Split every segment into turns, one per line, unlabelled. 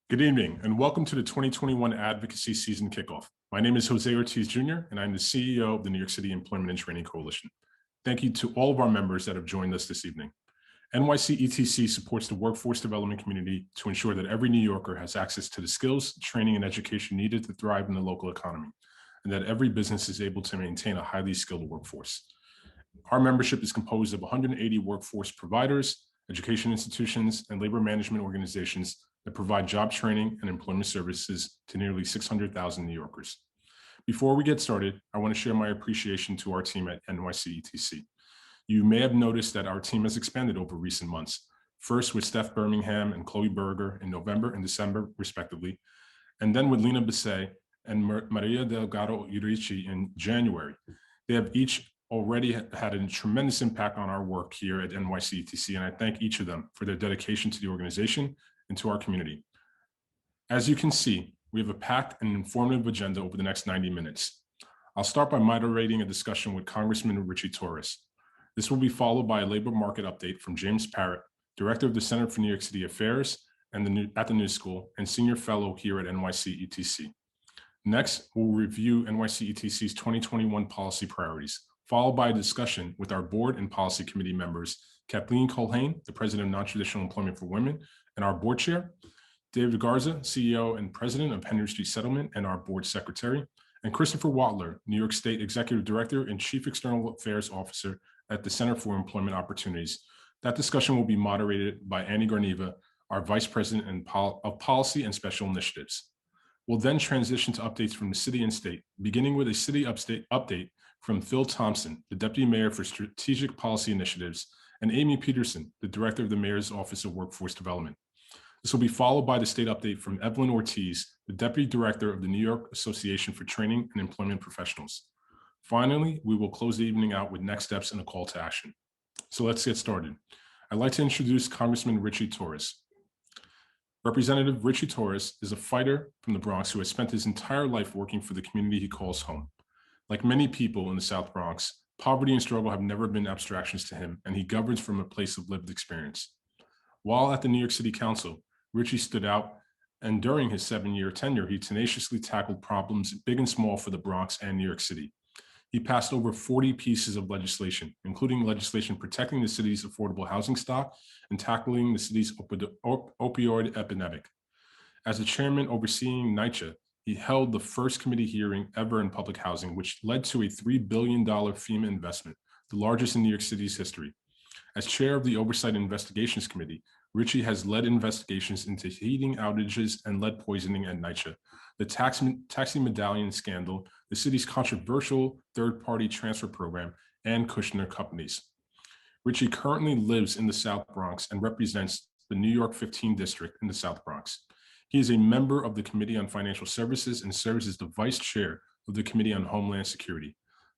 Good evening, and welcome to the 2021 Advocacy Season Kickoff. My name is Jose Ortiz Jr., and I'm the CEO of the New York City Employment and Training Coalition. Thank you to all of our members that have joined us this evening. NYCETC supports the workforce development community to ensure that every New Yorker has access to the skills, training, and education needed to thrive in the local economy, and that every business is able to maintain a highly skilled workforce. Our membership is composed of 180 workforce providers, education institutions, and labor management organizations that provide job training and employment services to nearly 600,000 New Yorkers. Before we get started, I want to share my appreciation to our team at NYCETC. You may have noticed that our team has expanded over recent months, first with Steph Birmingham and Chloe Berger in November and December, respectively, and then with Lena Bisset and Maria Delgado Richie in January. They have each already had a tremendous impact on our work here at NYCETC, and I thank each of them for their dedication to the organization and to our community. As you can see, we have a packed and informative agenda over the next 90 minutes. I'll start by moderating a discussion with Congressman Ritchie Torres. This will be followed by a labor market update from James Parrott, Director of the Center for New York City Affairs at the New School and Senior Fellow here at NYCETC. Next, we'll review NYCETC's 2021 policy priorities, followed by a discussion with our board and policy committee members, Kathleen Colhane, the President of Non-Traditional Employment for Women, and our board chair, David Garza, CEO and President of Henry Street Settlement and our board secretary, and Christopher Wattler, New York State Executive Director and Chief External Affairs Officer at the Center for Employment Opportunities. That discussion will be moderated by Annie Garneva, our Vice President of Policy and Special Initiatives. We'll then transition to updates from the city and state, beginning with a city update from Phil Thompson, the Deputy Mayor for Strategic Policy Initiatives, and Amy Peterson, the Director of the Mayor's Office of Workforce Development. This will be followed by the state update from Evelyn Ortiz, the Deputy Director of the New York Association for Training and Employment Professionals. Finally, we will close the evening out with next steps and a call to action. So let's get started. I'd like to introduce Congressman Ritchie Torres. Representative Ritchie Torres is a fighter from the Bronx who has spent his entire life working for the community he calls home. Like many people in the South Bronx, poverty and struggle have never been abstractions to him, and he governs from a place of lived experience. While at the New York City Council, Richie stood out, and during his 7-year tenure, he tenaciously tackled problems big and small for the Bronx and New York City. He passed over 40 pieces of legislation, including legislation protecting the city's affordable housing stock and tackling the city's opioid epidemic. As the chairman overseeing NYCHA, he held the first committee hearing ever in public housing, which led to a $3 billion FEMA investment, the largest in New York City's history. As chair of the Oversight and Investigations Committee, Richie has led investigations into heating outages and lead poisoning at NYCHA, the taxi medallion scandal, the city's controversial third-party transfer program, and Kushner Companies. Richie currently lives in the South Bronx and represents the New York 15 district in the South Bronx. He is a member of the Committee on Financial Services and serves as the vice chair of the Committee on Homeland Security.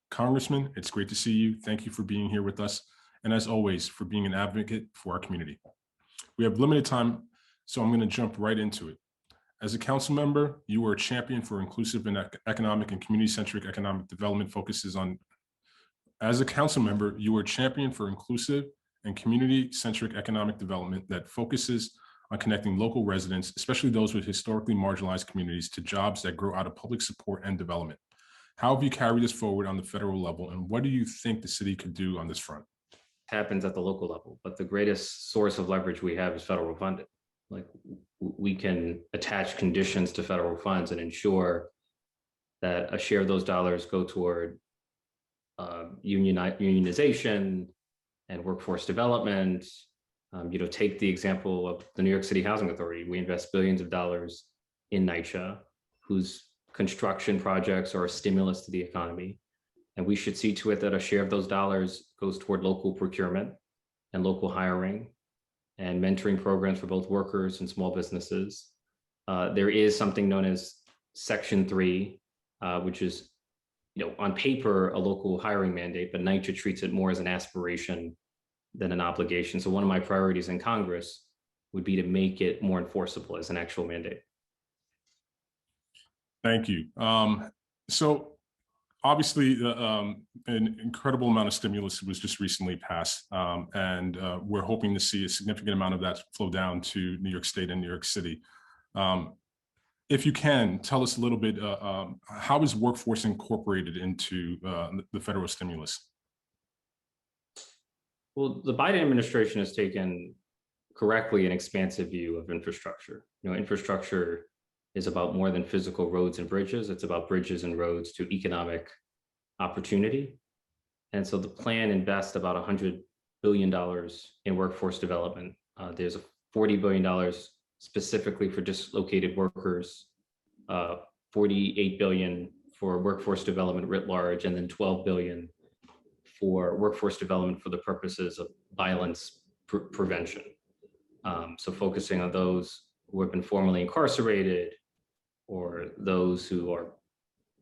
Congressman, it's great to see you. Thank you for being here with us, and as always, for being an advocate for our community. We have limited time, so I'm going to jump right into it. As a council member, you were a champion for inclusive and economic and community-centric economic development focuses on. As a council member, you were a champion for inclusive and community-centric economic development that focuses on connecting local residents, especially those with historically marginalized communities, to jobs that grow out of public support and development. How have you carried this forward on the federal level, and what do you think the city could do on this front?
Happens at the local level, but the greatest source of leverage we have is federal funding. Like, we can attach conditions to federal funds and ensure that a share of those dollars go toward unionization and workforce development. Take the example of the New York City Housing Authority. We invest billions of dollars in NYCHA, whose construction projects are a stimulus to the economy. And we should see to it that a share of those dollars goes toward local procurement and local hiring and mentoring programs for both workers and small businesses. There is something known as Section 3, which is, on paper, a local hiring mandate, but NYCHA treats it more as an aspiration than an obligation. So one of my priorities in Congress would be to make it more enforceable as an actual mandate.
Thank you. So obviously, an incredible amount of stimulus was just recently passed, and we're hoping to see a significant amount of that flow down to New York State and New York City. If you can, tell us a little bit, how is workforce incorporated into the federal stimulus?
Well, the Biden administration has taken correctly an expansive view of infrastructure. Infrastructure is about more than physical roads and bridges. It's about bridges and roads to economic opportunity. And so the plan invests about $100 billion in workforce development. There's a $40 billion specifically for dislocated workers, $48 billion for workforce development writ large, and then $12 billion for workforce development for the purposes of violence prevention. So focusing on those who have been formerly incarcerated or those who are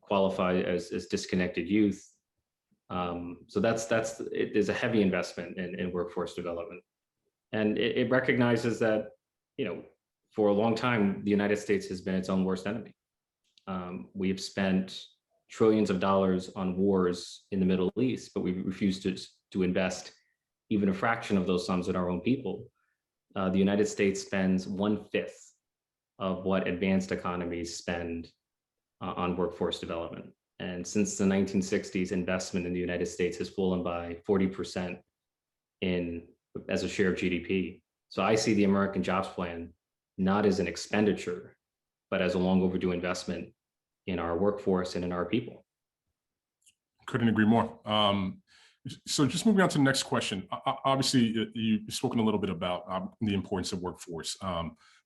qualified as disconnected youth. So there's a heavy investment in workforce development. And it recognizes that, for a long time, the United States has been its own worst enemy. We have spent trillions of dollars on wars in the Middle East, but we refuse to invest even a fraction of those sums in our own people. The United States spends 1/5 of what advanced economies spend on workforce development. And since the 1960s, investment in the United States has fallen by 40% as a share of GDP. So I see the American Jobs Plan not as an expenditure, but as a long overdue investment in our workforce and in our people.
Couldn't agree more. So just moving on to the next question. Obviously, you've spoken a little bit about the importance of workforce,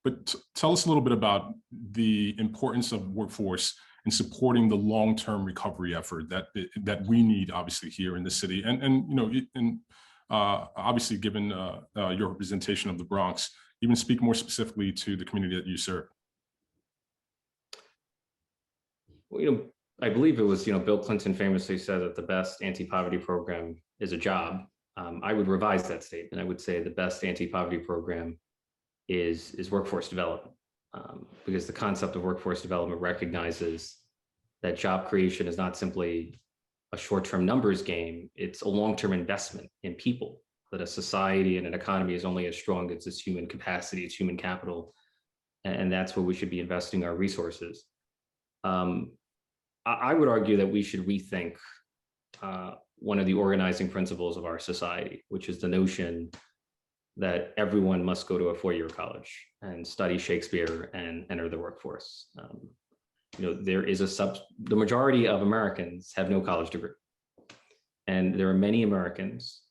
but tell us a little bit about the importance of workforce in supporting the long-term recovery effort that we need, obviously, here in the city, and obviously, given your representation of the Bronx, even speak more specifically to the community that you serve.
Well, I believe it was, Bill Clinton famously said that the best anti-poverty program is a job. I would revise that statement. I would say the best anti-poverty program is workforce development, because the concept of workforce development recognizes that job creation is not simply a short-term numbers game. It's a long-term investment in people, that a society and an economy is only as strong as its human capacity, its human capital, and that's where we should be investing our resources. I would argue that we should rethink one of the organizing principles of our society, which is the notion that everyone must go to a four-year college and study Shakespeare and enter the workforce. There is the majority of Americans have no college degree. And there are many Americans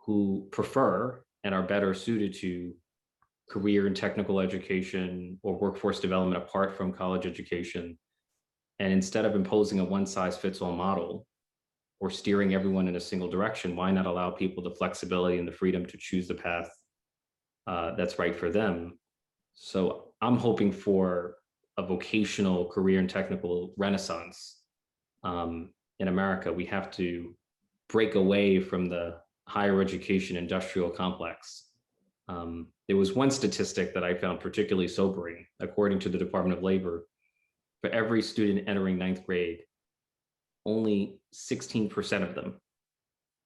who prefer and are better suited to career and technical education or workforce development apart from college education. And instead of imposing a one-size-fits-all model or steering everyone in a single direction, why not allow people the flexibility and the freedom to choose the path that's right for them? So I'm hoping for a vocational career and technical renaissance in America. We have to break away from the higher education industrial complex. There was one statistic that I found particularly sobering. According to the Department of Labor, for every student entering 9th grade, only 16% of them,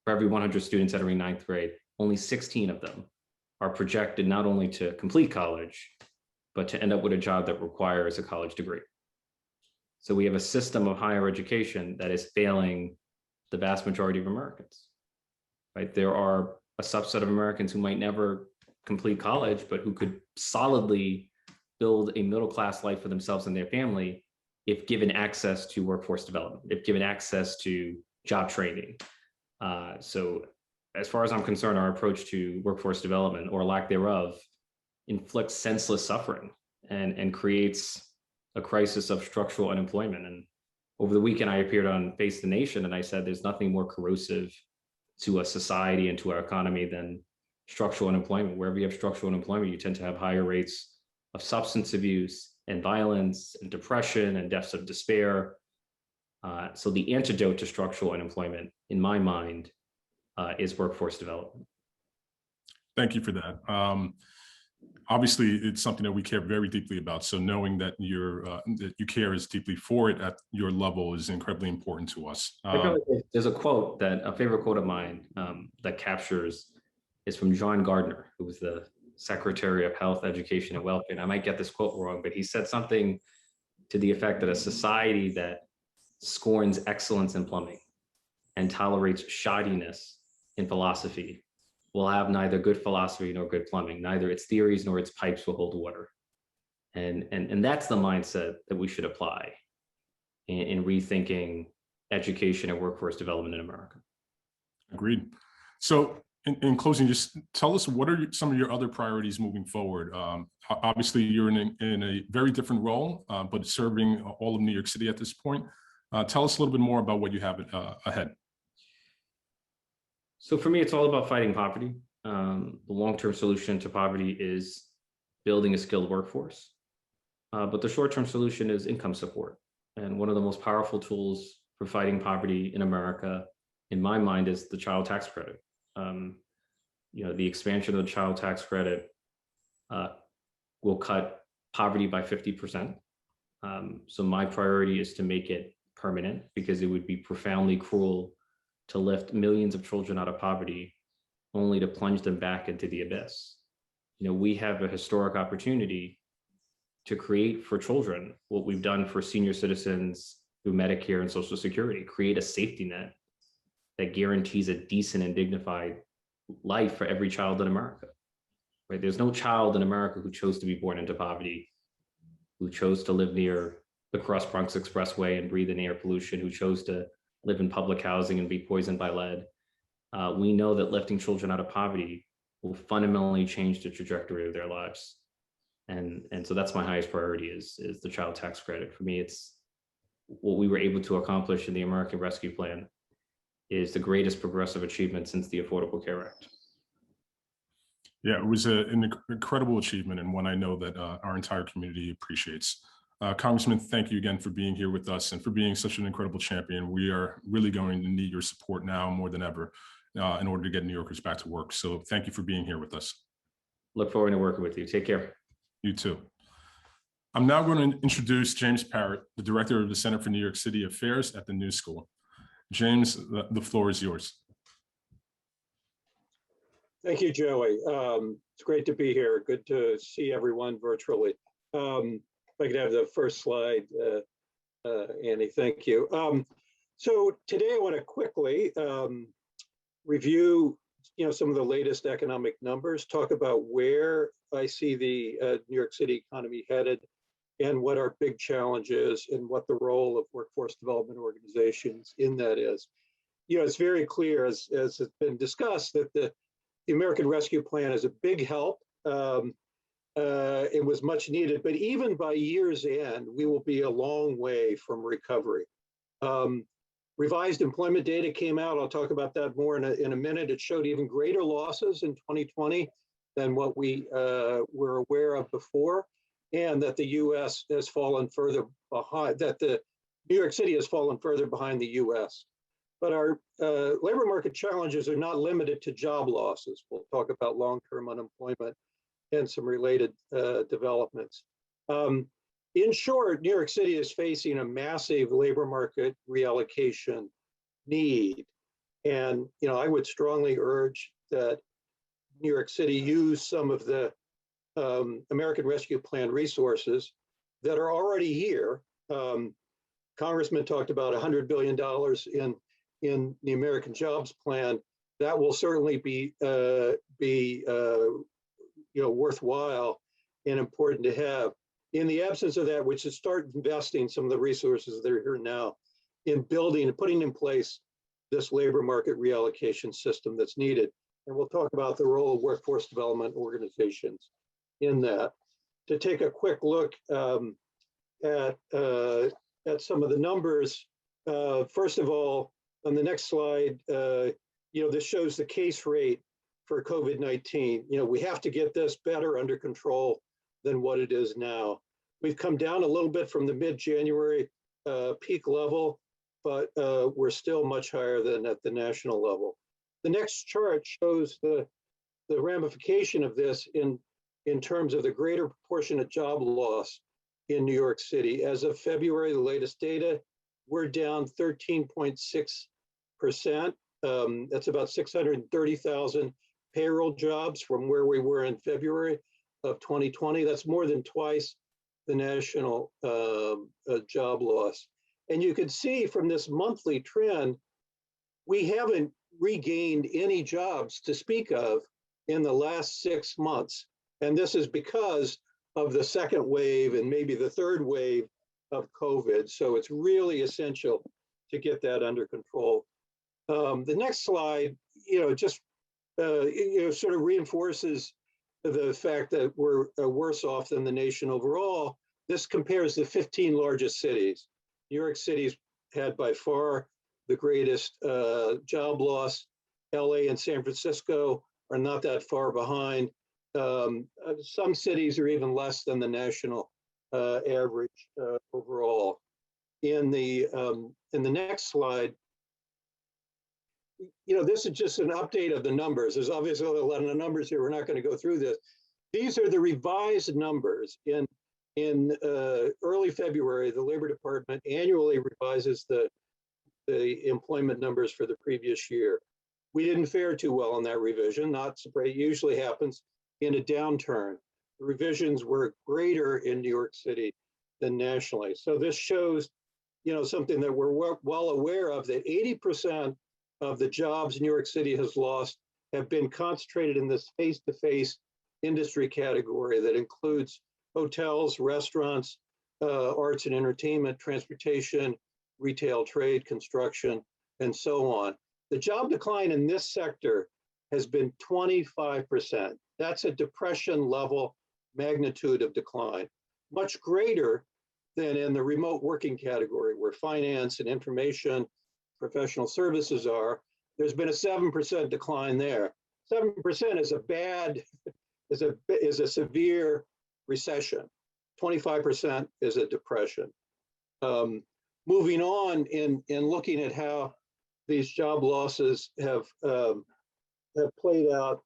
for every 100 students entering 9th grade, only 16 of them are projected not only to complete college, but to end up with a job that requires a college degree. So we have a system of higher education that is failing the vast majority of Americans, right? There are a subset of Americans who might never complete college, but who could solidly build a middle-class life for themselves and their family if given access to workforce development, if given access to job training. So as far as I'm concerned, our approach to workforce development, or lack thereof, inflicts senseless suffering and creates a crisis of structural unemployment. And over the weekend, I appeared on Face the Nation, and I said there's nothing more corrosive to a society and to our economy than structural unemployment. Wherever you have structural unemployment, you tend to have higher rates of substance abuse and violence and depression and deaths of despair. So the antidote to structural unemployment, in my mind, is workforce development.
Thank you for that. Obviously, it's something that we care very deeply about. So knowing that that you care as deeply for it at your level is incredibly important to us.
There's a favorite quote of mine that captures, is from John Gardner, who was the Secretary of Health, Education, and Welfare. And I might get this quote wrong, but he said something to the effect that a society that scorns excellence in plumbing and tolerates shoddiness in philosophy will have neither good philosophy nor good plumbing. Neither its theories nor its pipes will hold water. And that's the mindset that we should apply in rethinking education and workforce development in America.
Agreed. So in closing, just tell us, what are some of your other priorities moving forward? Obviously, you're in a very different role, but serving all of New York City at this point. Tell us a little bit more about what you have ahead.
So for me, it's all about fighting poverty. The long-term solution to poverty is building a skilled workforce. But the short-term solution is income support. And one of the most powerful tools for fighting poverty in America, in my mind, is the child tax credit. The expansion of the child tax credit will cut poverty by 50%. So my priority is to make it permanent, because it would be profoundly cruel to lift millions of children out of poverty only to plunge them back into the abyss. We have a historic opportunity to create for children what we've done for senior citizens through Medicare and Social Security, create a safety net that guarantees a decent and dignified life for every child in America. Right? There's no child in America who chose to be born into poverty, who chose to live near the Cross Bronx Expressway and breathe in air pollution, who chose to live in public housing and be poisoned by lead. We know that lifting children out of poverty will fundamentally change the trajectory of their lives. And so that's my highest priority is the child tax credit. For me, it's what we were able to accomplish in the American Rescue Plan is the greatest progressive achievement since the Affordable Care Act.
Yeah, it was an incredible achievement, and one I know that our entire community appreciates. Congressman, thank you again for being here with us and for being such an incredible champion. We are really going to need your support now more than ever in order to get New Yorkers back to work. So thank you for being here with us.
Look forward to working with you. Take care.
You too. I'm now going to introduce James Parrott, the Director of the Center for New York City Affairs at the New School. James, the floor is yours.
Thank you, Joey. It's great to be here. Good to see everyone virtually. If I could have the first slide, Annie, thank you. So today I want to quickly review some of the latest economic numbers, talk about where I see the New York City economy headed, and what our big challenge is, and what the role of workforce development organizations in that is. It's very clear, as has been discussed, that the American Rescue Plan is a big help. It was much needed, but even by year's end, we will be a long way from recovery. Revised employment data came out. I'll talk about that more in a minute. It showed even greater losses in 2020 than what we were aware of before, and that the U.S. has fallen further behind, that the New York City has fallen further behind the U.S. But our labor market challenges are not limited to job losses. We'll talk about long-term unemployment and some related developments. In short, New York City is facing a massive labor market reallocation need. And I would strongly urge that New York City use some of the American Rescue Plan resources that are already here. Congressman talked about $100 billion in the American Jobs Plan. That will certainly be worthwhile and important to have. In the absence of that, we should start investing some of the resources that are here now in building and putting in place this labor market reallocation system that's needed. And we'll talk about the role of workforce development organizations in that. To take a quick look at some of the numbers, first of all, on the next slide, this shows the case rate for COVID-19. We have to get this better under control than what it is now. We've come down a little bit from the mid-January peak level, but we're still much higher than at the national level. The next chart shows the ramification of this in terms of the greater proportionate job loss in New York City. As of February, the latest data, we're down 13.6%. That's about 630,000 payroll jobs from where we were in February of 2020. That's more than twice the national job loss. And you can see from this monthly trend, we haven't regained any jobs to speak of in the last 6 months. And this is because of the second wave and maybe the third wave of COVID. So it's really essential to get that under control. The next slide, just sort of reinforces the fact that we're worse off than the nation overall. This compares the 15 largest cities. New York City's had by far the greatest job loss. LA and San Francisco are not that far behind. Some cities are even less than the national average overall. In the next slide, this is just an update of the numbers. There's obviously a lot of numbers here. We're not going to go through this. These are the revised numbers. In early February, the Labor Department annually revises the employment numbers for the previous year. We didn't fare too well on that revision. Not surprised. It usually happens in a downturn. The revisions were greater in New York City than nationally. So this shows, something that we're well aware of, that 80% of the jobs New York City has lost have been concentrated in this face-to-face industry category that includes hotels, restaurants, arts and entertainment, transportation, retail, trade, construction, and so on. The job decline in this sector has been 25%. That's a depression level magnitude of decline, much greater than in the remote working category where finance and information, professional services are. There's been a 7% decline there. 7% is a severe recession. 25% is a depression. Moving on in looking at how these job losses have played out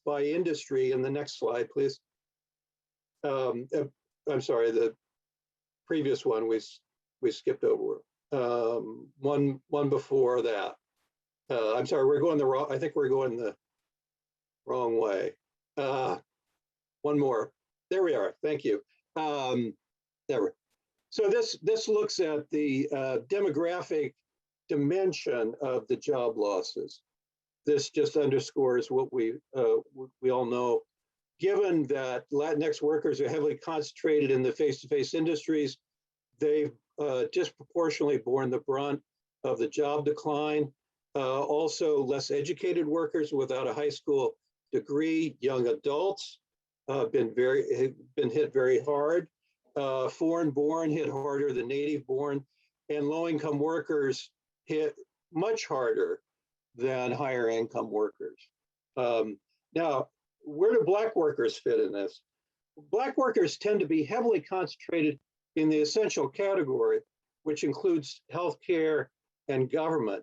by industry. In the next slide, please. I'm sorry, the previous one we skipped over. One before that. I'm sorry, I think we're going the wrong way. One more. There we are. Thank you. There. So this looks at the demographic dimension of the job losses. This just underscores what we all know. Given that Latinx workers are heavily concentrated in the face-to-face industries, they've disproportionately borne the brunt of the job decline. Also, less educated workers without a high school degree, young adults have been hit very hard. Foreign-born hit harder than native-born, and low-income workers hit much harder than higher-income workers. Now, where do Black workers fit in this? Black workers tend to be heavily concentrated in the essential category, which includes healthcare and government.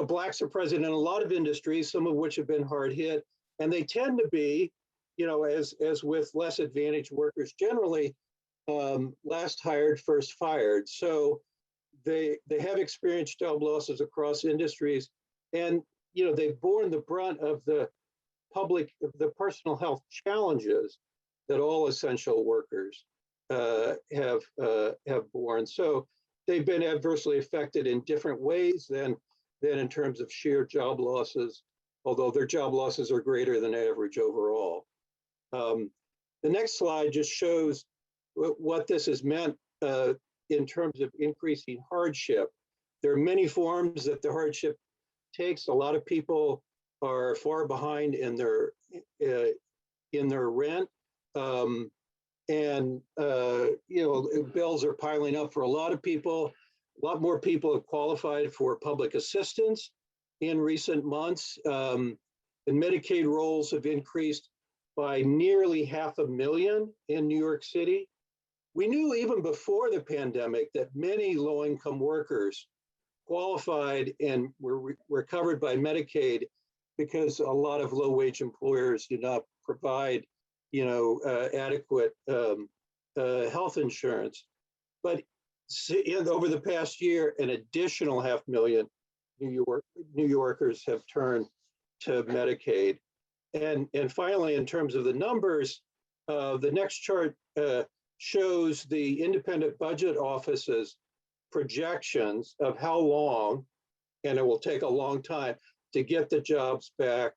Blacks are present in a lot of industries, some of which have been hard hit, and they tend to be, as with less advantaged workers generally, last hired, first fired. So they have experienced job losses across industries, and they've borne the brunt of the personal health challenges that all essential workers have borne. So they've been adversely affected in different ways than in terms of sheer job losses, although their job losses are greater than average overall. The next slide just shows what this has meant in terms of increasing hardship. There are many forms that the hardship takes. A lot of people are far behind in their rent, and bills are piling up for a lot of people. A lot more people have qualified for public assistance in recent months, and Medicaid rolls have increased by nearly 500,000 in New York City. We knew even before the pandemic that many low-income workers qualified and were covered by Medicaid because a lot of low-wage employers do not provide, adequate health insurance. But over the past year, an additional 500,000 New Yorkers have turned to Medicaid. And finally, in terms of the numbers, the next chart shows the Independent Budget Office's projections of how long, and it will take a long time, to get the jobs back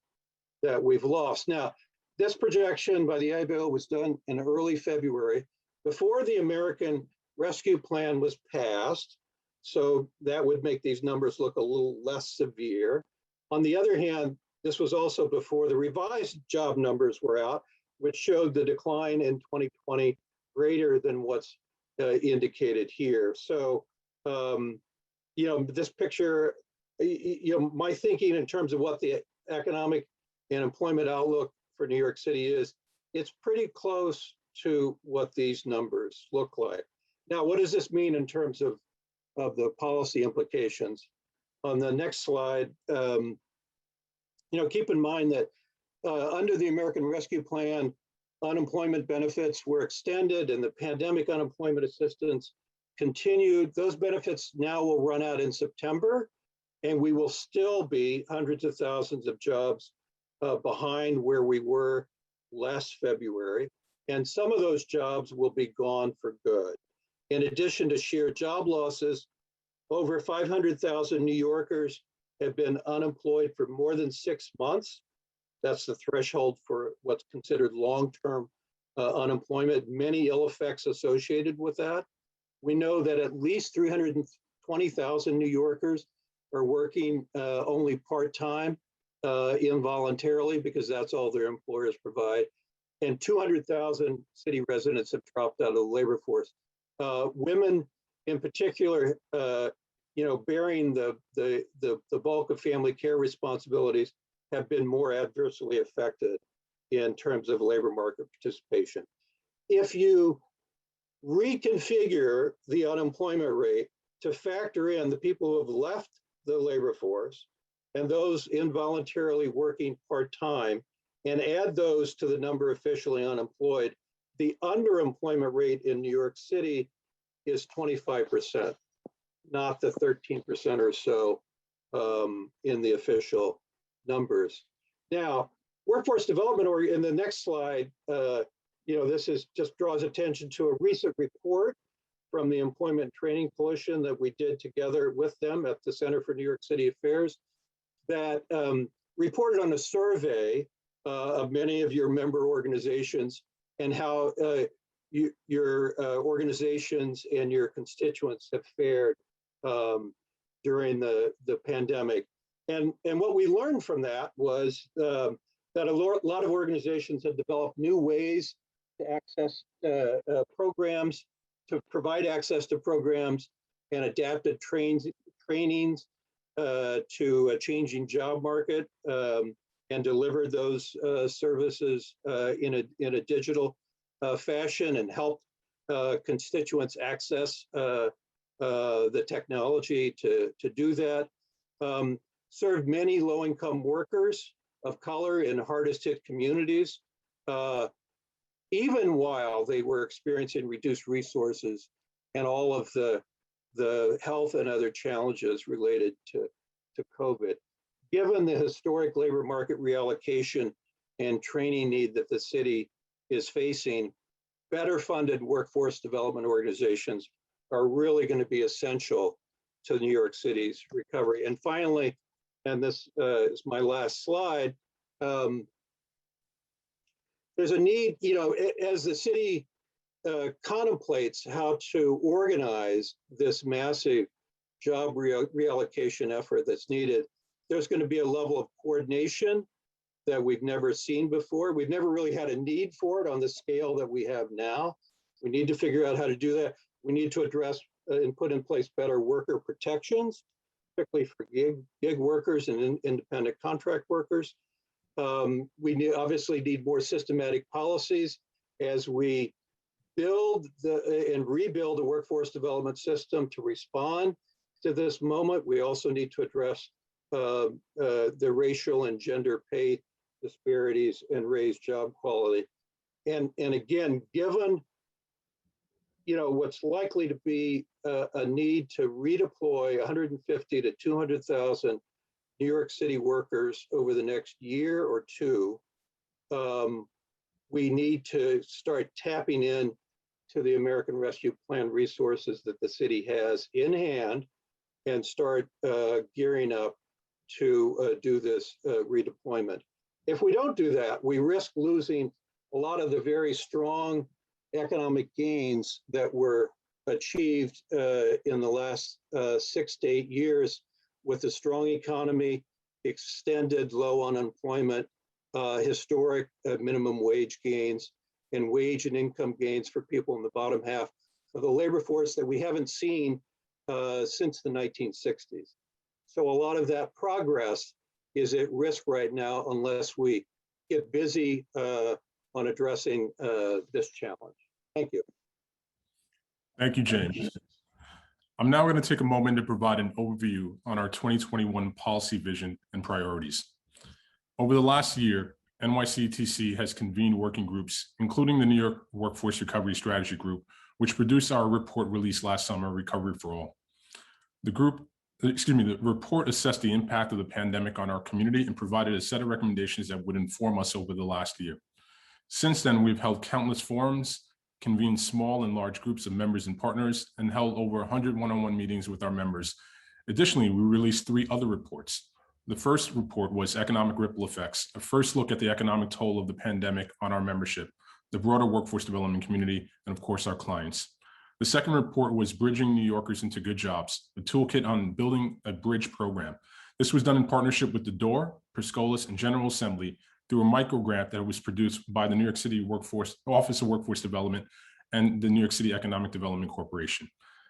that we've lost. Now, this projection by the IBO was done in early February, before the American Rescue Plan was passed, so that would make these numbers look a little less severe. On the other hand, this was also before the revised job numbers were out, which showed the decline in 2020 greater than what's indicated here. So, this picture, my thinking in terms of what the economic and employment outlook for New York City is, it's pretty close to what these numbers look like. Now, what does this mean in terms of the policy implications? On the next slide, keep in mind that under the American Rescue Plan, unemployment benefits were extended and the pandemic unemployment assistance continued. Those benefits now will run out in September, and we will still be hundreds of thousands of jobs behind where we were last February. And some of those jobs will be gone for good. In addition to sheer job losses, over 500,000 New Yorkers have been unemployed for more than 6 months. That's the threshold for what's considered long-term unemployment. Many ill effects associated with that. We know that at least 320,000 New Yorkers are working only part-time, involuntarily, because that's all their employers provide. And 200,000 city residents have dropped out of the labor force. Women in particular, bearing the bulk of family care responsibilities, have been more adversely affected in terms of labor market participation. If you reconfigure the unemployment rate to factor in the people who have left the labor force and those involuntarily working part-time, and add those to the number officially unemployed, the underemployment rate in New York City is 25%, not the 13% or so in the official numbers. Now, workforce development, or in the next slide, this is just draws attention to a recent report from the Employment Training Coalition that we did together with them at the Center for New York City Affairs, that reported on a survey of many of your member organizations and how your organizations and your constituents have fared during the pandemic. And what we learned from that was that a lot of organizations have developed new ways to access programs, to provide access to programs, and adapted trainings to a changing job market, and delivered those services in a digital fashion, and helped constituents access the technology to do that. Served many low-income workers of color in hardest hit communities, even while they were experiencing reduced resources and all of the health and other challenges related to COVID. Given the historic labor market reallocation and training need that the city is facing, better funded workforce development organizations are really going to be essential to New York City's recovery. And finally, and this is my last slide, there's a need, as the city contemplates how to organize this massive job reallocation effort that's needed, there's going to be a level of coordination that we've never seen before. We've never really had a need for it on the scale that we have now. We need to figure out how to do that. We need to address and put in place better worker protections, particularly for gig workers and independent contract workers. We obviously need more systematic policies as we build and rebuild the workforce development system to respond to this moment. We also need to address the racial and gender pay disparities and raise job quality. And again, given what's likely to be a need to redeploy 150 to 200,000 New York City workers over the next year or two, we need to start tapping in to the American Rescue Plan resources that the city has in hand and start gearing up to do this redeployment. If we don't do that, we risk losing a lot of the very strong economic gains that were achieved in the last 6 to 8 years with a strong economy, extended low unemployment, historic minimum wage gains, and wage and income gains for people in the bottom half of the labor force that we haven't seen since the 1960s. So a lot of that progress is at risk right now unless we get busy on addressing this challenge. Thank you.
Thank you, James. I'm now going to take a moment to provide an overview on our 2021 policy vision and priorities. Over the last year, NYCETC has convened working groups, including the New York Workforce Recovery Strategy Group, which produced our report released last summer, Recovery for All. The report assessed the impact of the pandemic on our community and provided a set of recommendations that would inform us over the last year. Since then, we've held countless forums, convened small and large groups of members and partners, and held over 100 one-on-one meetings with our members. Additionally, we released 3 other reports. The first report was Economic Ripple Effects, a first look at the economic toll of the pandemic on our membership, the broader workforce development community, and of course, our clients. The second report was Bridging New Yorkers into Good Jobs, a toolkit on building a bridge program. This was done in partnership with the DOOR, Perscolis, and General Assembly through a micro grant that was produced by the New York City Office of Workforce Development and the New York City Economic Development Corporation.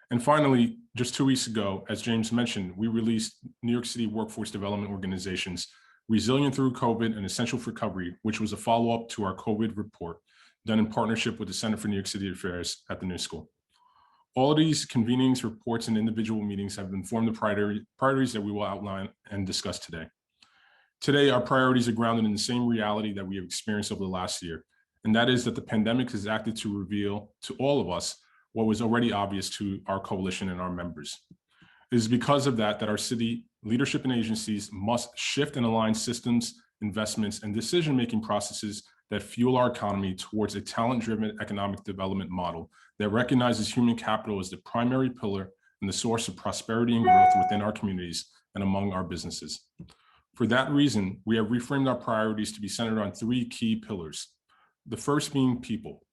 And finally, just 2 weeks ago, as James mentioned, we released New York City Workforce Development Organizations, Resilient Through COVID and Essential for Recovery, which was a follow-up to our COVID report done in partnership with the Center for New York City Affairs at the New School. All of these convenings, reports, and individual meetings have informed the priorities that we will outline and discuss today. Today, our priorities are grounded in the same reality that we have experienced over the last year, and that is that the pandemic has acted to reveal to all of us what was already obvious to our coalition and our members. It is because of that our city leadership and agencies must shift and align systems, investments, and decision-making processes that fuel our economy towards a talent-driven economic development model that recognizes human capital as the primary pillar and the source of prosperity and growth within our communities and among our businesses. For that reason, we have reframed our priorities to be centered on 3 key pillars. The first being people.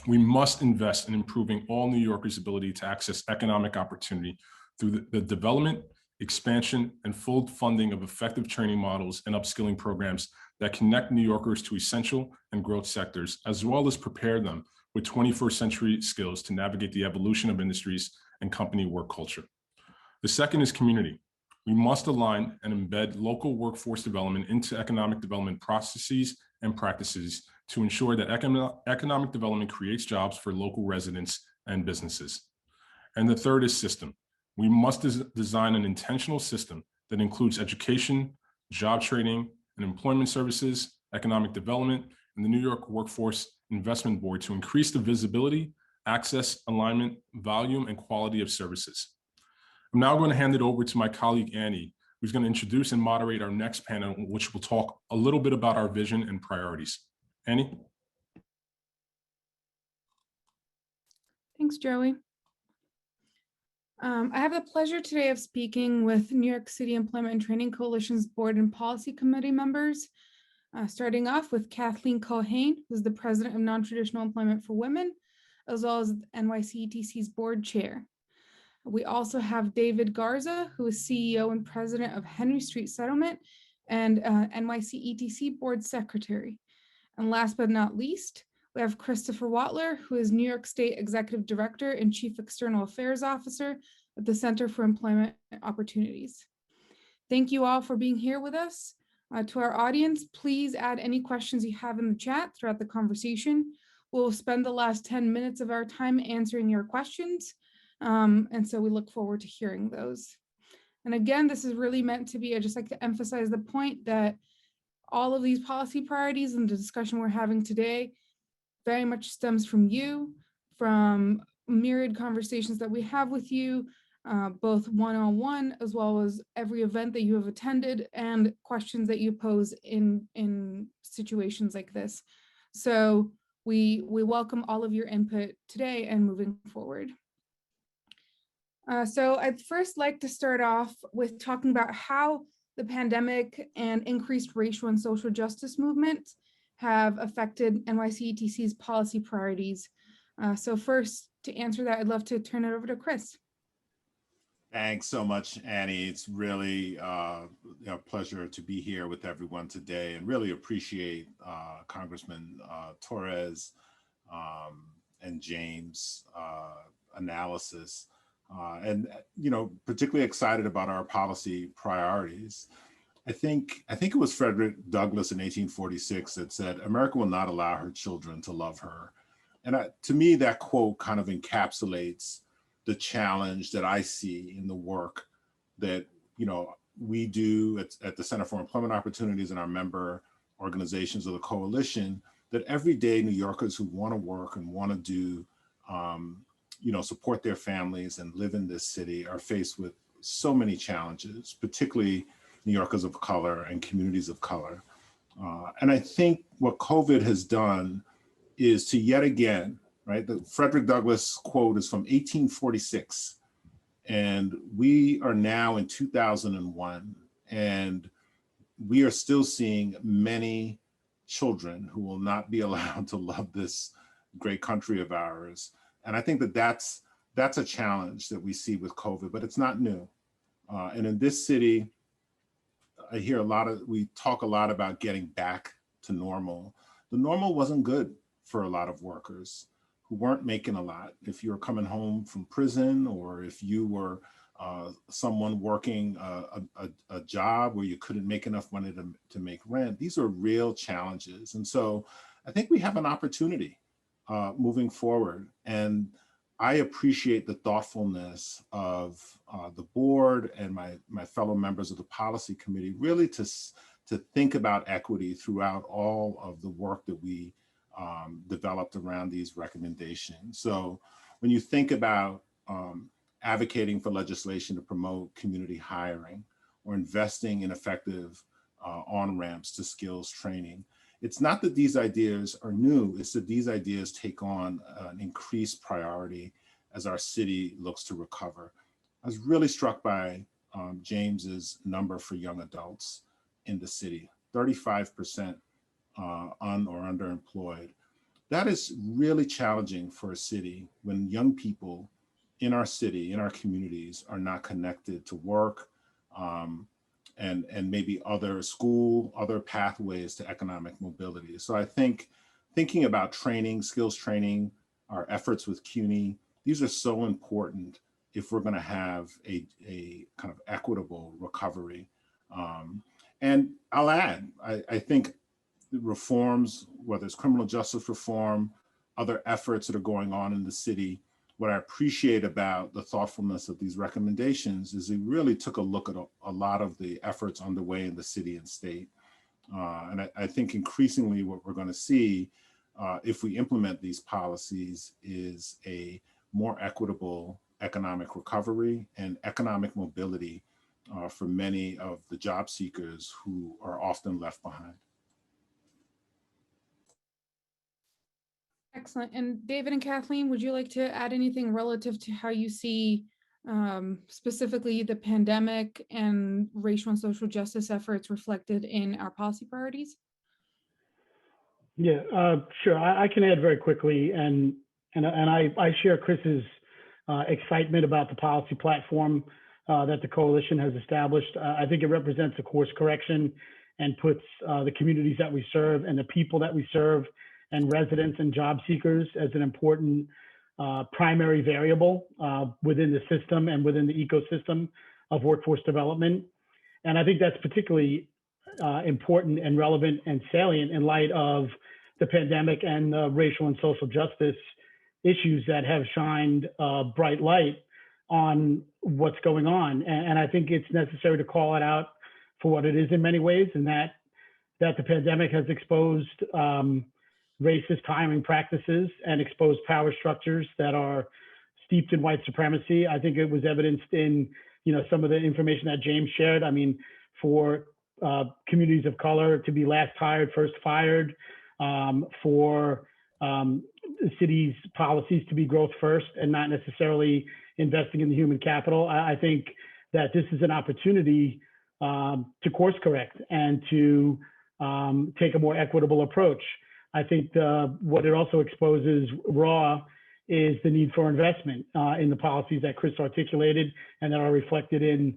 We must invest in improving all New Yorkers' ability to access economic opportunity through the development, expansion, and full funding of effective training models and upskilling programs that connect New Yorkers to essential and growth sectors, as well as prepare them with 21st century skills to navigate the evolution of industries and company work culture. The second is community. We must align and embed local workforce development into economic development processes and practices to ensure that economic development creates jobs for local residents and businesses. And the third is system. We must design an intentional system that includes education, job training, and employment services, economic development, and the New York Workforce Investment Board to increase the visibility, access, alignment, volume, and quality of services. I'm now going to hand it over to my colleague, Annie, who's going to introduce and moderate our next panel, which will talk a little bit about our vision and priorities. Annie?
Thanks, Joey. I have the pleasure today of speaking with New York City Employment and Training Coalition's Board and Policy Committee members, starting off with Kathleen Culhane, who's the President of Non-Traditional Employment for Women, as well as NYCETC's Board Chair. We also have David Garza, who is CEO and President of Henry Street Settlement and NYCETC Board Secretary. And last but not least, we have Christopher Watler, who is New York State Executive Director and Chief External Affairs Officer at the Center for Employment Opportunities. Thank you all for being here with us. To our audience, please add any questions you have in the chat throughout the conversation. We'll spend the last 10 minutes of our time answering your questions. And so we look forward to hearing those. And again, this is really meant to be, I just like to emphasize the point that all of these policy priorities and the discussion we're having today very much stems from you, from myriad conversations that we have with you, both one-on-one as well as every event that you have attended and questions that you pose in situations like this. So we welcome all of your input today and moving forward. So I'd first like to start off with talking about how the pandemic and increased racial and social justice movement have affected NYCETC's policy priorities. So first, to answer that, I'd love to turn it over to Chris.
Thanks so much, Annie. It's really a pleasure to be here with everyone today, and really appreciate Congressman Torres and James' analysis. And particularly excited about our policy priorities. I think it was Frederick Douglass in 1846 that said, "America will not allow her children to love her." And to me, that quote kind of encapsulates the challenge that I see in the work that we do at the Center for Employment Opportunities and our member organizations of the coalition. That every day New Yorkers who want to work and want to do support their families and live in this city are faced with so many challenges, particularly New Yorkers of color and communities of color. And I think what COVID has done is to yet again, right, the Frederick Douglass quote is from 1846, and we are now in 2001, and we are still seeing many children who will not be allowed to love this great country of ours. And I think that that's a challenge that we see with COVID, but it's not new. And in this city, I hear we talk a lot about getting back to normal. The normal wasn't good for a lot of workers who weren't making a lot. If you were coming home from prison, or if you were someone working a job where you couldn't make enough money to make rent, these are real challenges. And so I think we have an opportunity moving forward. And I appreciate the thoughtfulness of the board and my fellow members of the policy committee, really to think about equity throughout all of the work that we developed around these recommendations. So when you think about advocating for legislation to promote community hiring or investing in effective on-ramps to skills training, it's not that these ideas are new, it's that these ideas take on an increased priority as our city looks to recover. I was really struck by James's number for young adults in the city, 35% un or underemployed. That is really challenging for a city when young people in our city, in our communities, are not connected to work, and maybe other pathways to economic mobility. So I think thinking about training, skills training, our efforts with CUNY, these are so important if we're going to have a kind of equitable recovery. And I'll add, I think the reforms, whether it's criminal justice reform, other efforts that are going on in the city, what I appreciate about the thoughtfulness of these recommendations is they really took a look at a lot of the efforts underway in the city and state. And I think increasingly what we're going to see if we implement these policies is a more equitable economic recovery and economic mobility for many of the job seekers who are often left behind.
Excellent. And David and Kathleen, would you like to add anything relative to how you see specifically the pandemic and racial and social justice efforts reflected in our policy priorities?
Yeah, sure. I can add very quickly, and I share Chris's excitement about the policy platform that the coalition has established. I think it represents a course correction and puts the communities that we serve and the people that we serve and residents and job seekers as an important primary variable within the system and within the ecosystem of workforce development. And I think that's particularly important and relevant and salient in light of the pandemic and the racial and social justice issues that have shined bright light on what's going on. And I think it's necessary to call it out for what it is in many ways, and that the pandemic has exposed racist hiring practices and exposed power structures that are steeped in white supremacy. I think it was evidenced in, some of the information that James shared. I mean, for communities of color to be last hired, first fired, for the city's policies to be growth first and not necessarily investing in the human capital. I think that this is an opportunity to course correct and to take a more equitable approach. I think what it also exposes raw is the need for investment in the policies that Chris articulated and that are reflected in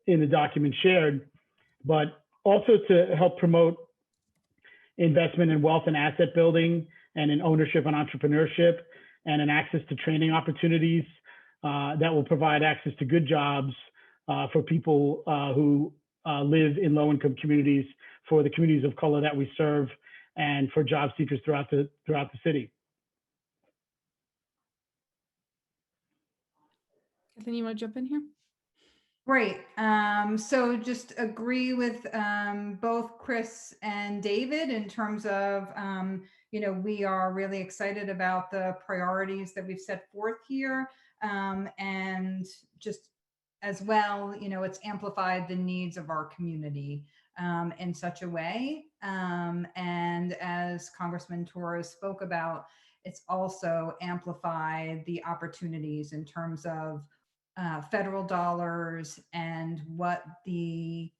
the document shared, but also to help promote investment in wealth and asset building and in ownership and entrepreneurship and in access to training opportunities that will provide access to good jobs for people who live in low-income communities, for the communities of color that we serve, and for job seekers throughout the city.
Kathleen, you want to jump in here?
Great. So just agree with both Chris and David in terms of, we are really excited about the priorities that we've set forth here. And just as well, it's amplified the needs of our community in such a way. And as Congressman Torres spoke about, it's also amplified the opportunities in terms of federal dollars and what the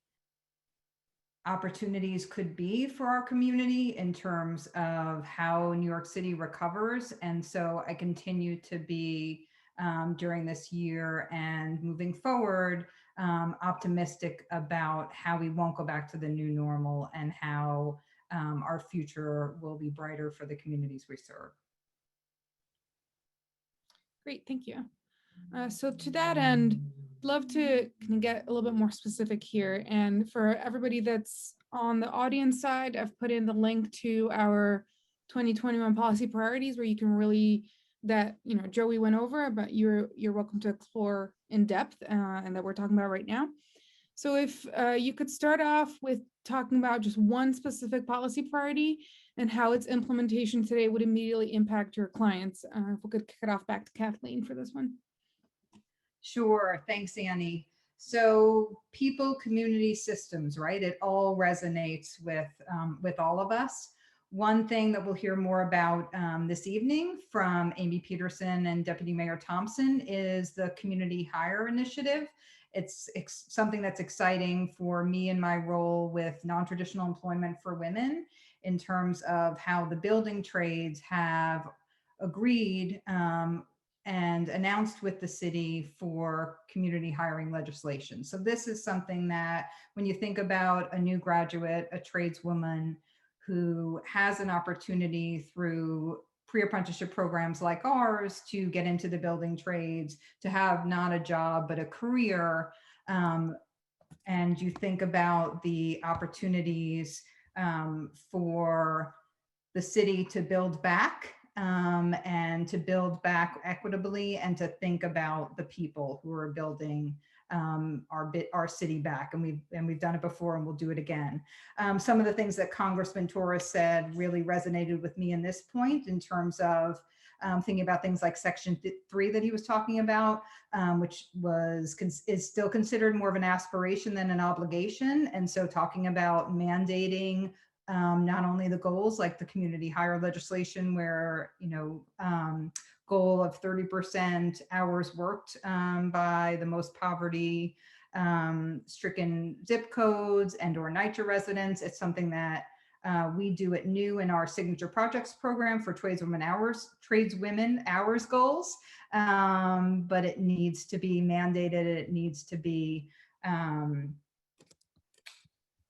opportunities could be for our community in terms of how New York City recovers. And so I continue to be during this year and moving forward, optimistic about how we won't go back to the new normal and how our future will be brighter for the communities we serve.
Great, thank you. So to that end, love to get a little bit more specific here. And for everybody that's on the audience side, I've put in the link to our 2021 policy priorities where you can really, that, Joey went over, but you're welcome to explore in depth and that we're talking about right now. So if you could start off with talking about just one specific policy priority and how its implementation today would immediately impact your clients. If we could kick it off back to Kathleen for this one.
Sure. Thanks, Annie. So people, community, systems, right? It all resonates with all of us. One thing that we'll hear more about this evening from Amy Peterson and Deputy Mayor Thompson is the Community Hire Initiative. It's something that's exciting for me in my role with non-traditional employment for women in terms of how the building trades have agreed and announced with the city for community hiring legislation. So this is something that when you think about a new graduate, a tradeswoman who has an opportunity through pre-apprenticeship programs like ours to get into the building trades, to have not a job, but a career. And you think about the opportunities for the city to build back and to build back equitably and to think about the people who are building our city back. And we've done it before and we'll do it again. Some of the things that Congressman Torres said really resonated with me in this point in terms of thinking about things like Section 3 that he was talking about, which is still considered more of an aspiration than an obligation. And so talking about mandating not only the goals like the community hire legislation where, goal of 30% hours worked by the most poverty stricken zip codes and or NYCHA residents. It's something that we do at New in our Signature Projects program for tradeswomen hours goals, but it needs to be mandated. It needs to be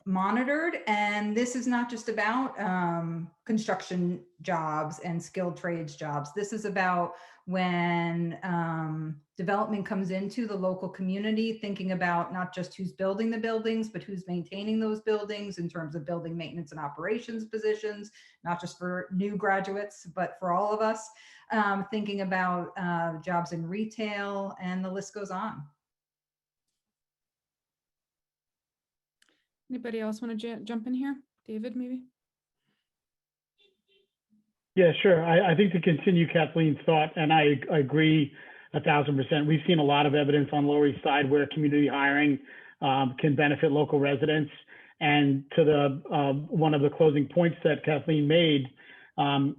monitored. And this is not just about construction jobs and skilled trades jobs. This is about when development comes into the local community, thinking about not just who's building the buildings, but who's maintaining those buildings in terms of building maintenance and operations positions, not just for new graduates, but for all of us, thinking about jobs in retail, and the list goes on.
Anybody else want to jump in here? David, maybe?
Yeah, sure. I think to continue Kathleen's thought, and I agree 1,000%. We've seen a lot of evidence on Lower East Side where community hiring can benefit local residents. And to the one of the closing points that Kathleen made,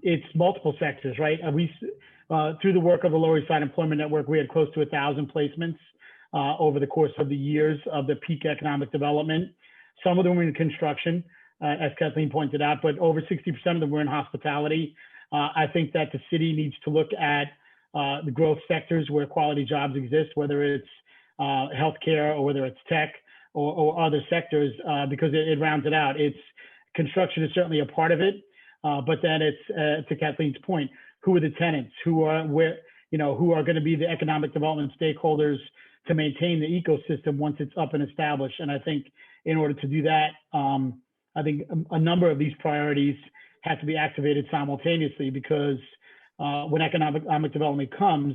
it's multiple sectors, right? Through the work of the Lower East Side Employment Network, we had close to 1,000 placements over the course of the years of the peak economic development. Some of them were in construction, as Kathleen pointed out, but over 60% of them were in hospitality. I think that the city needs to look at the growth sectors where quality jobs exist, whether it's healthcare or whether it's tech or other sectors, because it rounds it out. Construction is certainly a part of it, but then it's to Kathleen's point, who are the tenants, who are going to be the economic development stakeholders to maintain the ecosystem once it's up and established. And I think in order to do that, I think a number of these priorities have to be activated simultaneously, because when economic development comes,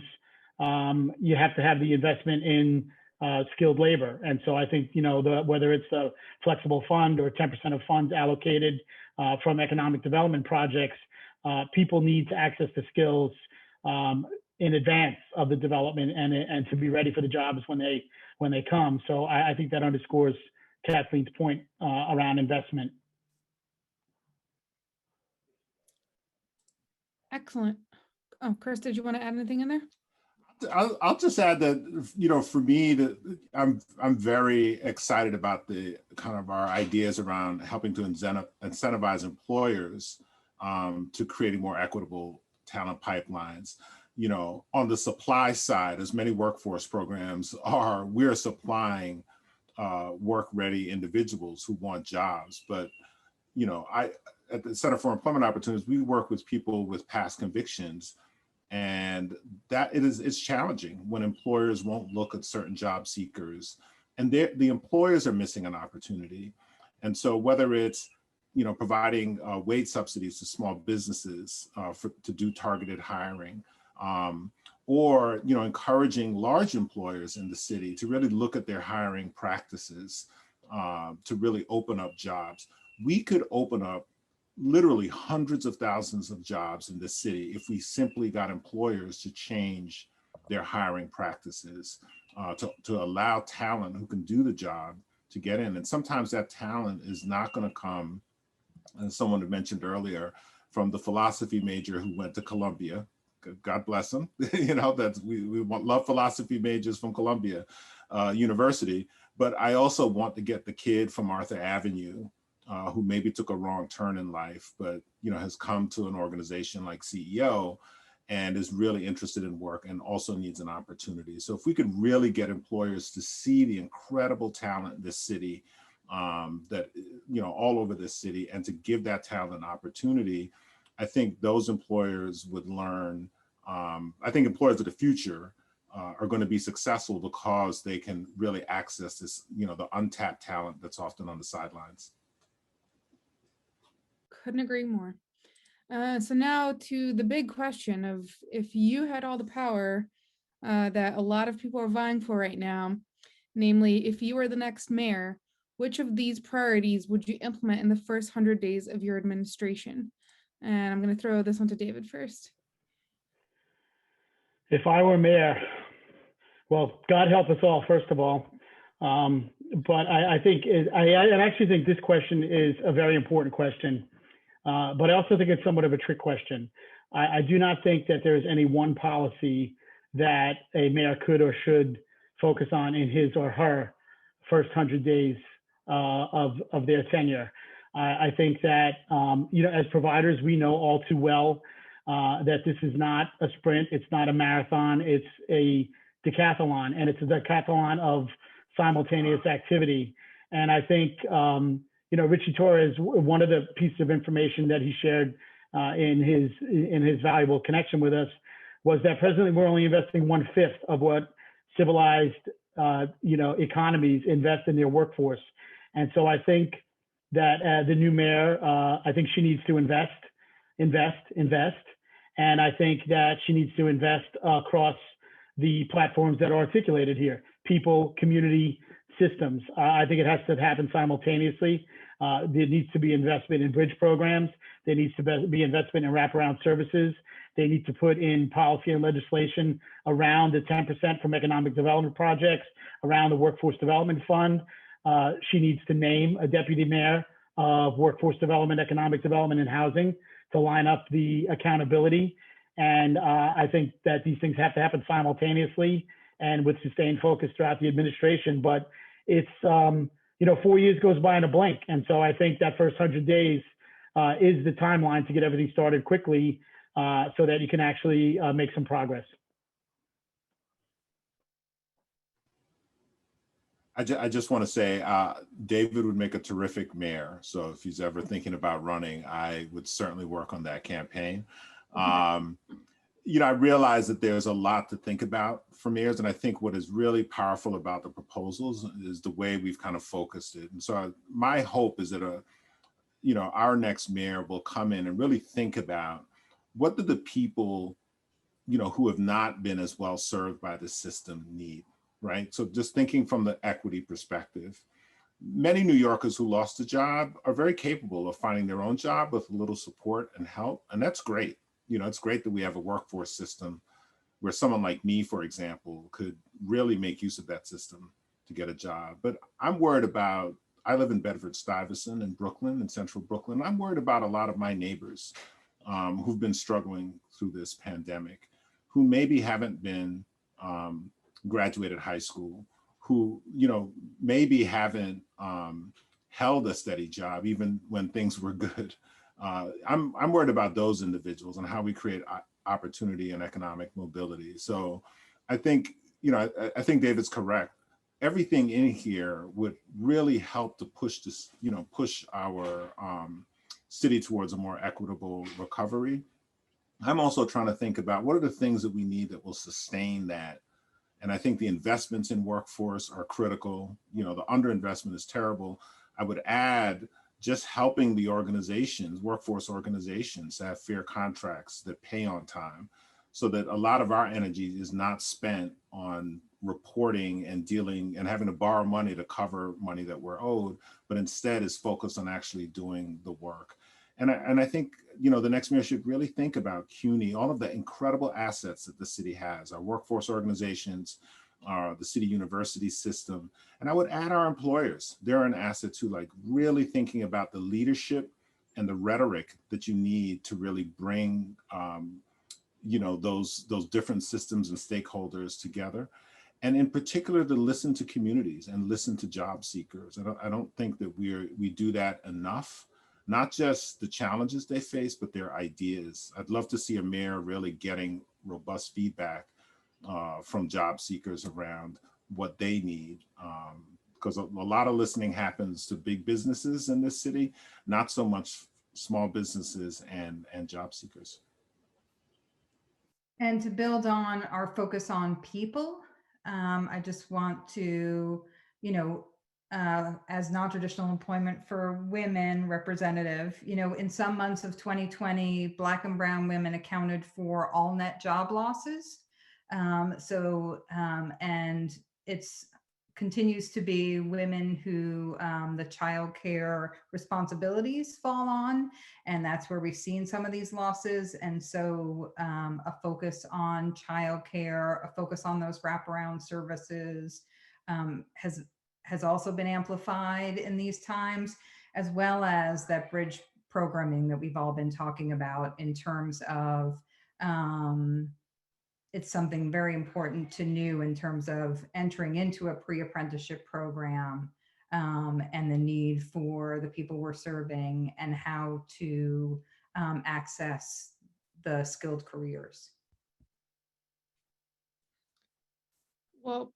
you have to have the investment in skilled labor. And so I think, whether it's a flexible fund or 10% of funds allocated from economic development projects, people need to access the skills in advance of the development and to be ready for the jobs when they come. So I think that underscores Kathleen's point around investment.
Excellent. Oh, Chris, did you want to add anything in there?
I'll just add that, for me, I'm very excited about the kind of our ideas around helping to incentivize employers to creating more equitable talent pipelines. On the supply side, as many workforce programs are, we're supplying work-ready individuals who want jobs. But, at the Center for Employment Opportunities, we work with people with past convictions, and that it's challenging when employers won't look at certain job seekers, and the employers are missing an opportunity. And so whether it's providing wage subsidies to small businesses to do targeted hiring, or encouraging large employers in the city to really look at their hiring practices to really open up jobs. We could open up literally hundreds of thousands of jobs in the city if we simply got employers to change their hiring practices to allow talent who can do the job to get in. And sometimes that talent is not going to come, as someone had mentioned earlier, from the philosophy major who went to Columbia. God bless them. We love philosophy majors from Columbia University, but I also want to get the kid from Arthur Avenue who maybe took a wrong turn in life, but has come to an organization like CEO and is really interested in work and also needs an opportunity. So if we could really get employers to see the incredible talent in this city, that all over this city, and to give that talent an opportunity, I think those employers would learn. I think employers of the future are going to be successful because they can really access this, the untapped talent that's often on the sidelines.
Couldn't agree more. So now to the big question of, if you had all the power that a lot of people are vying for right now, namely, if you were the next mayor, which of these priorities would you implement in the first 100 days of your administration? And I'm going to throw this one to David first.
If I were mayor, well, God help us all, first of all. But I actually think this question is a very important question. But I also think it's somewhat of a trick question. I do not think that there's any one policy that a mayor could or should focus on in his or her first 100 days of their tenure. I think that, as providers, we know all too well that this is not a sprint, it's not a marathon, it's a decathlon, and it's a decathlon of simultaneous activity. And I think, Ritchie Torres, one of the pieces of information that he shared in his valuable connection with us was that presently we're only investing 1/5 of what civilized, economies invest in their workforce. And so I think that the new mayor, I think she needs to invest. And I think that she needs to invest across the platforms that are articulated here: people, community, systems. I think it has to happen simultaneously. There needs to be investment in bridge programs. There needs to be investment in wraparound services. They need to put in policy and legislation around the 10% from economic development projects, around the Workforce Development Fund. She needs to name a deputy mayor of workforce development, economic development, and housing to line up the accountability. And I think that these things have to happen simultaneously and with sustained focus throughout the administration. But it's, 4 years goes by in a blink. And so I think that first 100 days is the timeline to get everything started quickly so that you can actually make some progress.
I just want to say, David would make a terrific mayor. So if he's ever thinking about running, I would certainly work on that campaign. I realize that there's a lot to think about for mayors. And I think what is really powerful about the proposals is the way we've kind of focused it. And so my hope is that, our next mayor will come in and really think about what do the people, who have not been as well served by the system need. Right. So just thinking from the equity perspective, many New Yorkers who lost a job are very capable of finding their own job with a little support and help. And that's great. It's great that we have a workforce system where someone like me, for example, could really make use of that system to get a job. But I'm worried about, I live in Bedford-Stuyvesant in Brooklyn, in central Brooklyn. I'm worried about a lot of my neighbors who've been struggling through this pandemic, who maybe haven't been graduated high school, who maybe haven't held a steady job even when things were good. I'm worried about those individuals and how we create opportunity and economic mobility. So I think I think David's correct. Everything in here would really help to push this, push our city towards a more equitable recovery. I'm also trying to think about what are the things that we need that will sustain that. And I think the investments in workforce are critical. The underinvestment is terrible. I would add just helping the organizations, workforce organizations, to have fair contracts that pay on time so that a lot of our energy is not spent on reporting and dealing and having to borrow money to cover money that we're owed, but instead is focused on actually doing the work. And I think, the next mayor should really think about CUNY, all of the incredible assets that the city has, our workforce organizations, the city university system. And I would add our employers. They're an asset too, like really thinking about the leadership and the rhetoric that you need to really bring, those different systems and stakeholders together. And in particular, to listen to communities and listen to job seekers. I don't think that we do that enough. Not just the challenges they face, but their ideas. I'd love to see a mayor really getting robust feedback from job seekers around what they need. Because a lot of listening happens to big businesses in this city, not so much small businesses and job seekers.
And to build on our focus on people, I just want to, as non-traditional employment for women representative, in some months of 2020, Black and brown women accounted for all net job losses. And it's continues to be women who the childcare responsibilities fall on, and that's where we've seen some of these losses. And so a focus on childcare, a focus on those wraparound services has also been amplified in these times, as well as that bridge programming that we've all been talking about in terms of it's something very important to new in terms of entering into a pre-apprenticeship program and the need for the people we're serving and how to access the skilled careers.
Well,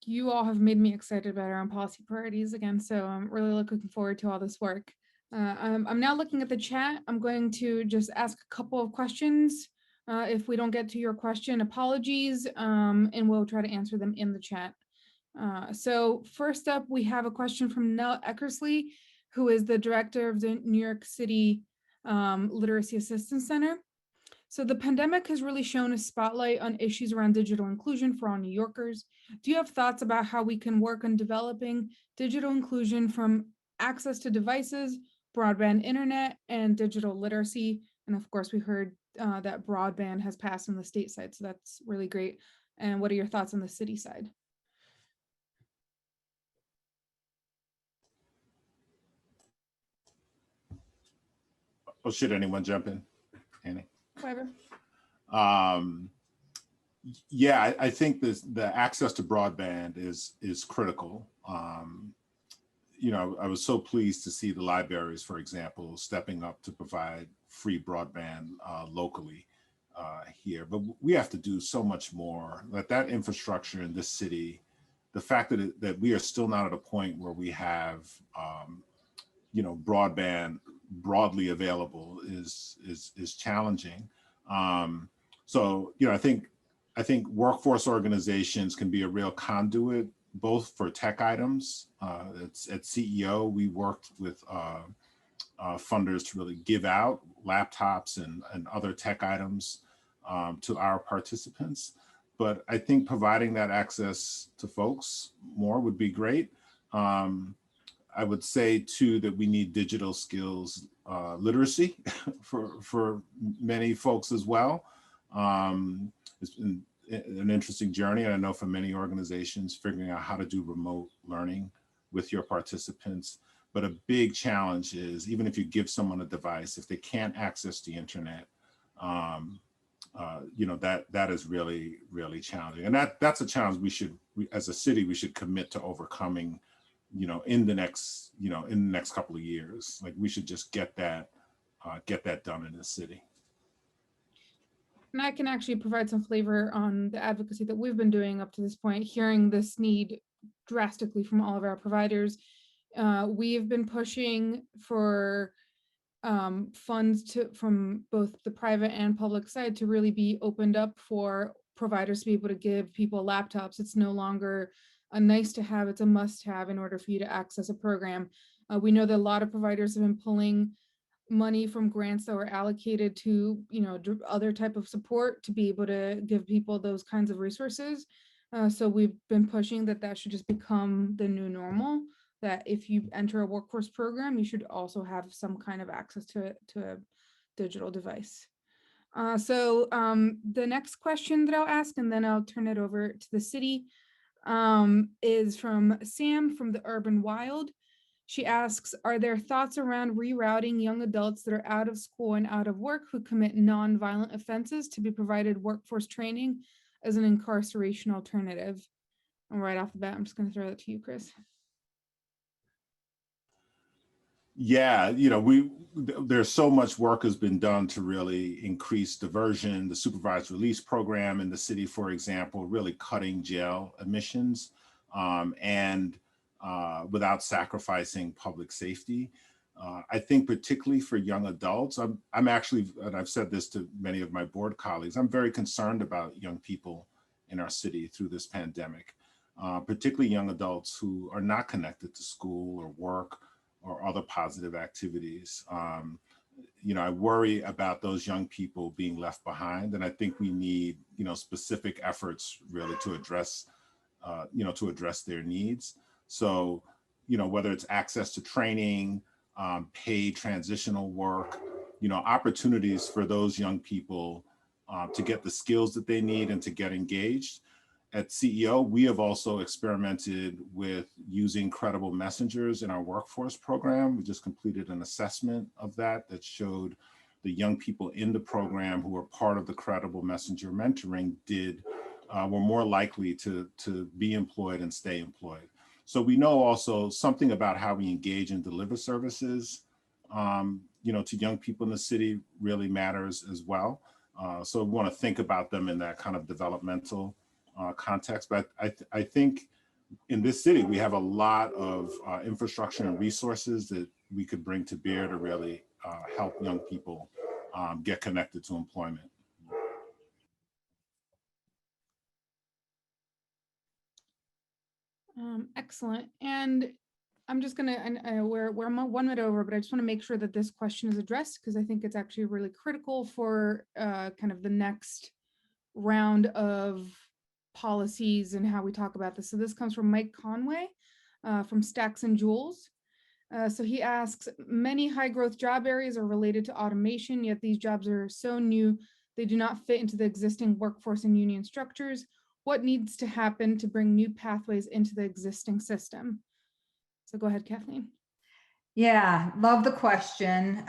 you all have made me excited about our own policy priorities again, so I'm really looking forward to all this work. I'm now looking at the chat. I'm going to just ask a couple of questions. If we don't get to your question, apologies, and we'll try to answer them in the chat. So first up, we have a question from Nell Eckersley, who is the director of the New York City Literacy Assistance Center. So the pandemic has really shown a spotlight on issues around digital inclusion for all New Yorkers. Do you have thoughts about how we can work on developing digital inclusion from access to devices, broadband internet, and digital literacy. And of course, we heard that broadband has passed on the state side, so that's really great. And what are your thoughts on the city side?
Oh, should anyone jump in? Annie?
Whatever.
Yeah, I think the access to broadband is critical. You know, I was so pleased to see the libraries, for example, stepping up to provide free broadband locally here. But we have to do so much more. That infrastructure in this city, the fact that we are still not at a point where we have, you know, broadband broadly available is challenging. So, you know, I think workforce organizations can be a real conduit, both for tech items. At CEO, we worked with funders to really give out laptops and other tech items to our participants. But I think providing that access to folks more would be great. I would say too that we need digital skills literacy for many folks as well. It's been an interesting journey, and I know for many organizations figuring out how to do remote learning with your participants. But a big challenge is, even if you give someone a device, if they can't access the internet, you know, that is really, really challenging. And that's a challenge we as a city, we should commit to overcoming, you know, in the next couple of years. Like, we should just get that done in the city.
And I can actually provide some flavor on the advocacy that we've been doing up to this point, hearing this need drastically from all of our providers. We've been pushing for funds from both the private and public side to really be opened up for providers to be able to give people laptops. It's no longer a nice to have, it's a must have in order for you to access a program. We know that a lot of providers have been pulling money from grants that were allocated to, you know, other type of support to be able to give people those kinds of resources. So we've been pushing that should just become the new normal, that if you enter a workforce program, you should also have some kind of access to a digital device. So the next question that I'll ask, and then I'll turn it over to the city, is from Sam from the Urban Wild. She asks, are there thoughts around rerouting young adults that are out of school and out of work who commit non-violent offenses to be provided workforce training as an incarceration alternative? And right off the bat, I'm just going to throw that to you, Chris.
Yeah, you know, there's so much work has been done to really increase diversion. The supervised release program in the city, for example, really cutting jail admissions and without sacrificing public safety. I think particularly for young adults, I'm actually, and I've said this to many of my board colleagues, I'm very concerned about young people in our city through this pandemic, particularly young adults who are not connected to school or work or other positive activities. You know, I worry about those young people being left behind, and I think we need, you know, specific efforts really to address, you know, to address their needs. So, you know, whether it's access to training, paid transitional work, you know, opportunities for those young people to get the skills that they need and to get engaged. At CEO, we have also experimented with using credible messengers in our workforce program. We just completed an assessment of that showed the young people in the program who were part of the credible messenger mentoring were more likely to be employed and stay employed. So we know also something about how we engage and deliver services, you know, to young people in the city really matters as well. So we want to think about them in that kind of developmental context. But I think in this city, we have a lot of infrastructure and resources that we could bring to bear to really help young people get connected to employment.
Excellent. And I'm just gonna, we're 1 minute over, but I just want to make sure that this question is addressed because I think it's actually really critical for kind of the next round of policies and how we talk about this. So this comes from Mike Conway from Stacks and Jewels. So he asks, many high growth job areas are related to automation, yet these jobs are so new, they do not fit into the existing workforce and union structures. What needs to happen to bring new pathways into the existing system? So go ahead, Kathleen.
Yeah, love the question.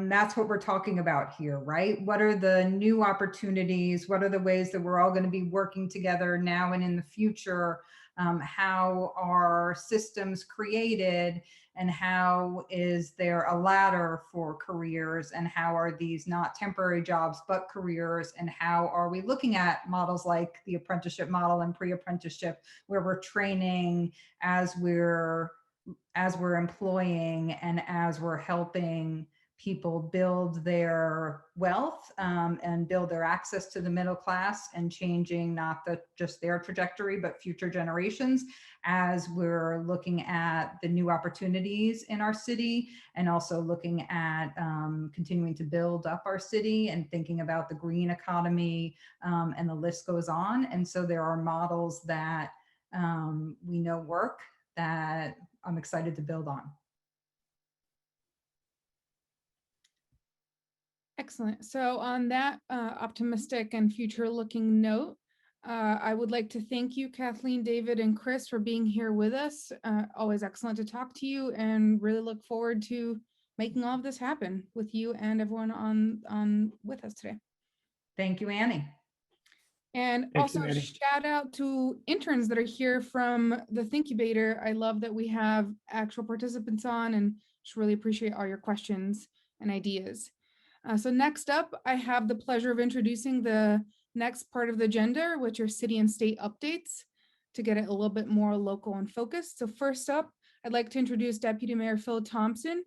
That's what we're talking about here, right? What are the new opportunities? What are the ways that we're all going to be working together now and in the future? How are systems created, and how is there a ladder for careers, and how are these not temporary jobs but careers, and how are we looking at models like the apprenticeship model and pre-apprenticeship, where we're training as we're employing and as we're helping people build their wealth and build their access to the middle class, and changing not just their trajectory, but future generations, as we're looking at the new opportunities in our city, and also looking at continuing to build up our city and thinking about the green economy, and the list goes on. And so there are models that we know work that I'm excited to build on.
Excellent. So on that optimistic and future-looking note, I would like to thank you, Kathleen, David, and Chris, for being here with us. Always excellent to talk to you, and really look forward to making all of this happen with you and everyone on with us today.
Thank you, Annie.
And
Thanks,
also
Annie.
shout out to interns that are here from the Thinkubator. I love that we have actual participants on, and just really appreciate all your questions and ideas. So next up, I have the pleasure of introducing the next part of the agenda, which are city and state updates, to get it a little bit more local and focused. So first up, I'd like to introduce Deputy Mayor Phil Thompson,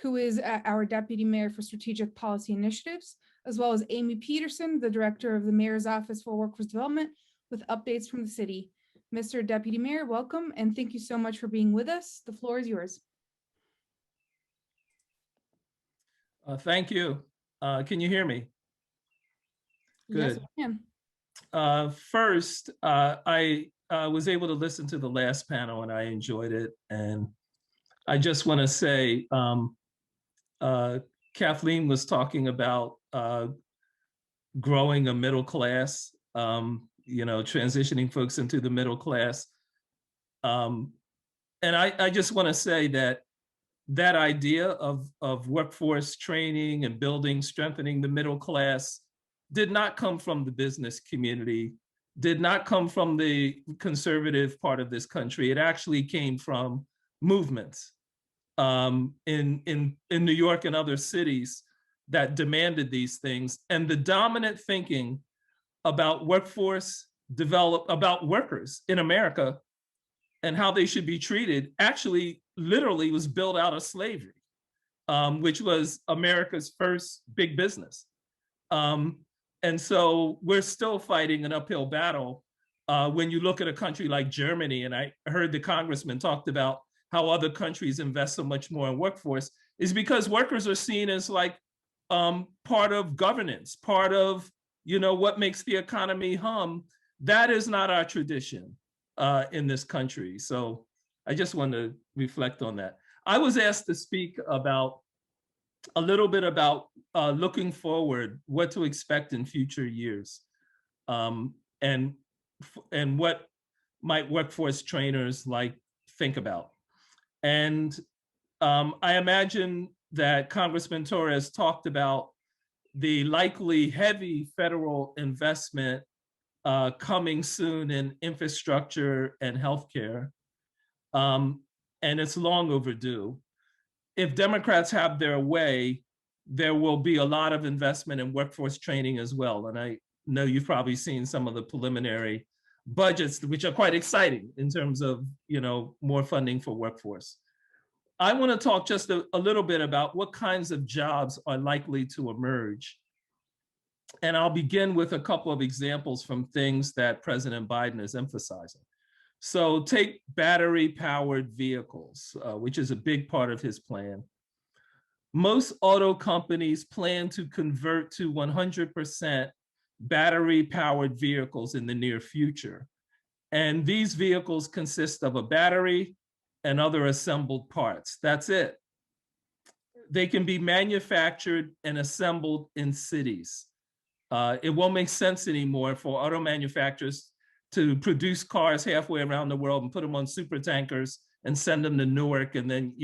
who is our Deputy Mayor for Strategic Policy Initiatives, as well as Amy Peterson, the Director of the Mayor's Office for Workforce Development, with updates from the city. Mr. Deputy Mayor, welcome, and thank you so much for being with us. The floor is yours.
Thank you. Can you hear me? Good.
Yes, we can.
First, I was able to listen to the last panel and I enjoyed it. And I just want to say, Kathleen was talking about growing a middle class, transitioning folks into the middle class. And I just want to say that idea of workforce training and building, strengthening the middle class did not come from the business community, did not come from the conservative part of this country. It actually came from movements in New York and other cities that demanded these things. And the dominant thinking about workforce about workers in America and how they should be treated actually literally was built out of slavery, which was America's first big business. And so we're still fighting an uphill battle. When you look at a country like Germany, and I heard the congressman talked about how other countries invest so much more in workforce, is because workers are seen as like part of governance, part of what makes the economy hum. That is not our tradition in this country. So I just want to reflect on that. I was asked to speak about a little bit about looking forward, what to expect in future years, and what might workforce trainers think about. And I imagine that Congressman Torres talked about the likely heavy federal investment coming soon in infrastructure and healthcare. And it's long overdue. If Democrats have their way, there will be a lot of investment in workforce training as well. And I know you've probably seen some of the preliminary budgets, which are quite exciting in terms of more funding for workforce. I want to talk just a little bit about what kinds of jobs are likely to emerge. And I'll begin with a couple of examples from things that President Biden is emphasizing. So take battery-powered vehicles, which is a big part of his plan. Most auto companies plan to convert to 100% battery-powered vehicles in the near future. And these vehicles consist of a battery and other assembled parts. That's it. They can be manufactured and assembled in cities. It won't make sense anymore for auto manufacturers to produce cars halfway around the world and put them on super tankers and send them to Newark, and then,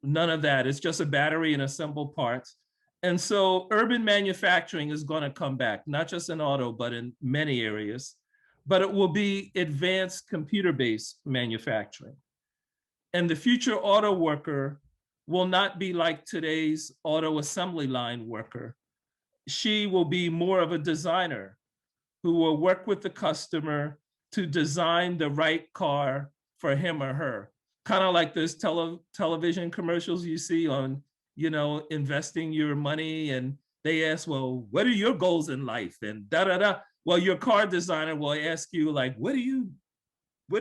none of that. It's just a battery and assembled parts. And so urban manufacturing is going to come back, not just in auto, but in many areas. But it will be advanced computer-based manufacturing. And the future auto worker will not be like today's auto assembly line worker. She will be more of a designer who will work with the customer to design the right car for him or her. Kind of like those television commercials you see on, investing your money, and they ask, well, what are your goals in life? And da-da-da. Well, your car designer will ask you, like, what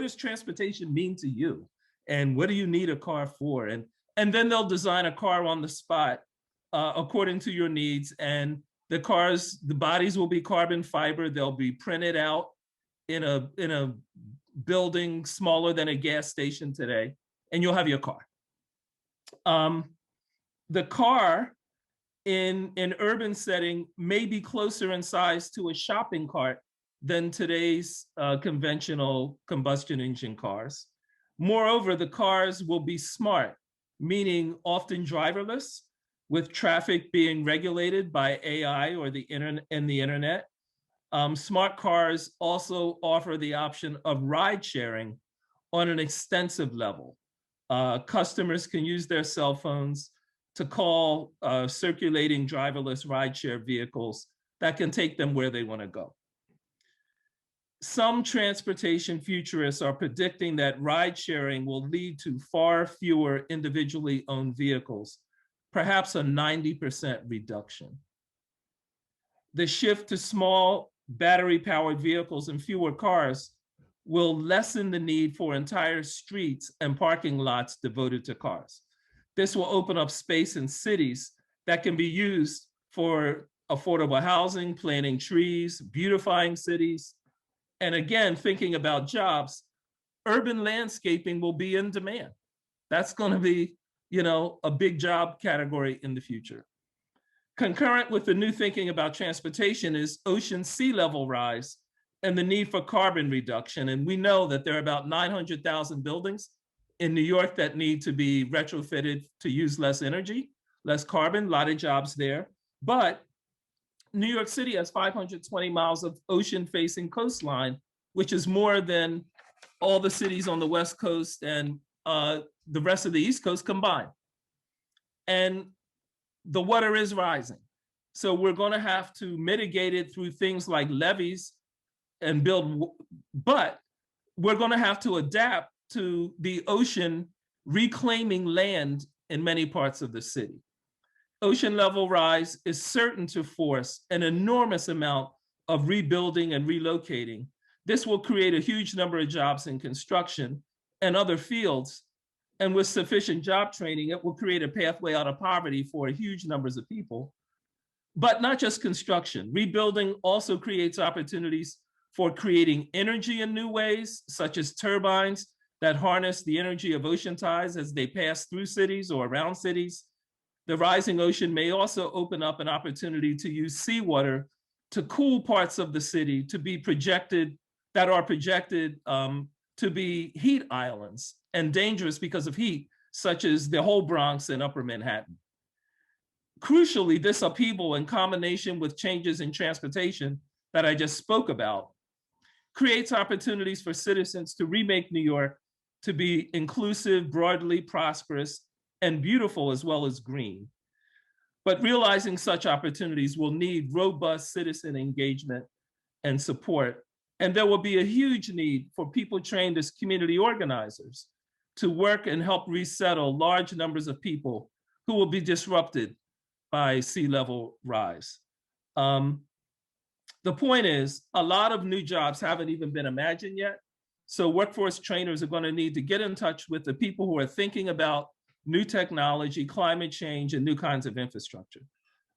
does transportation mean to you? And what do you need a car for? And then they'll design a car on the spot according to your needs. And the bodies will be carbon fiber. They'll be printed out in a building smaller than a gas station today, and you'll have your car. The car in an urban setting may be closer in size to a shopping cart than today's conventional combustion engine cars. Moreover, the cars will be smart, meaning often driverless, with traffic being regulated by AI or the internet. Smart cars also offer the option of ride sharing on an extensive level. Customers can use their cell phones to call circulating driverless rideshare vehicles that can take them where they want to go. Some transportation futurists are predicting that ride sharing will lead to far fewer individually owned vehicles, perhaps a 90% reduction. The shift to small battery-powered vehicles and fewer cars will lessen the need for entire streets and parking lots devoted to cars. This will open up space in cities that can be used for affordable housing, planting trees, beautifying cities. And again, thinking about jobs, urban landscaping will be in demand. That's going to be, a big job category in the future. Concurrent with the new thinking about transportation is ocean sea level rise and the need for carbon reduction. And we know that there are about 900,000 buildings in New York that need to be retrofitted to use less energy, less carbon, a lot of jobs there. But New York City has 520 miles of ocean-facing coastline, which is more than all the cities on the West Coast and the rest of the East Coast combined. And the water is rising. So we're going to have to mitigate it through things like levees and but we're going to have to adapt to the ocean reclaiming land in many parts of the city. Ocean level rise is certain to force an enormous amount of rebuilding and relocating. This will create a huge number of jobs in construction and other fields. And with sufficient job training, it will create a pathway out of poverty for huge numbers of people. But not just construction. Rebuilding also creates opportunities for creating energy in new ways, such as turbines that harness the energy of ocean tides as they pass through cities or around cities. The rising ocean may also open up an opportunity to use seawater to cool parts of the city to be projected to be heat islands and dangerous because of heat, such as the whole Bronx and Upper Manhattan. Crucially, this upheaval in combination with changes in transportation that I just spoke about creates opportunities for citizens to remake New York to be inclusive, broadly prosperous, and beautiful as well as green. But realizing such opportunities will need robust citizen engagement and support. And there will be a huge need for people trained as community organizers to work and help resettle large numbers of people who will be disrupted by sea level rise. The point is, a lot of new jobs haven't even been imagined yet. So workforce trainers are going to need to get in touch with the people who are thinking about new technology, climate change, and new kinds of infrastructure.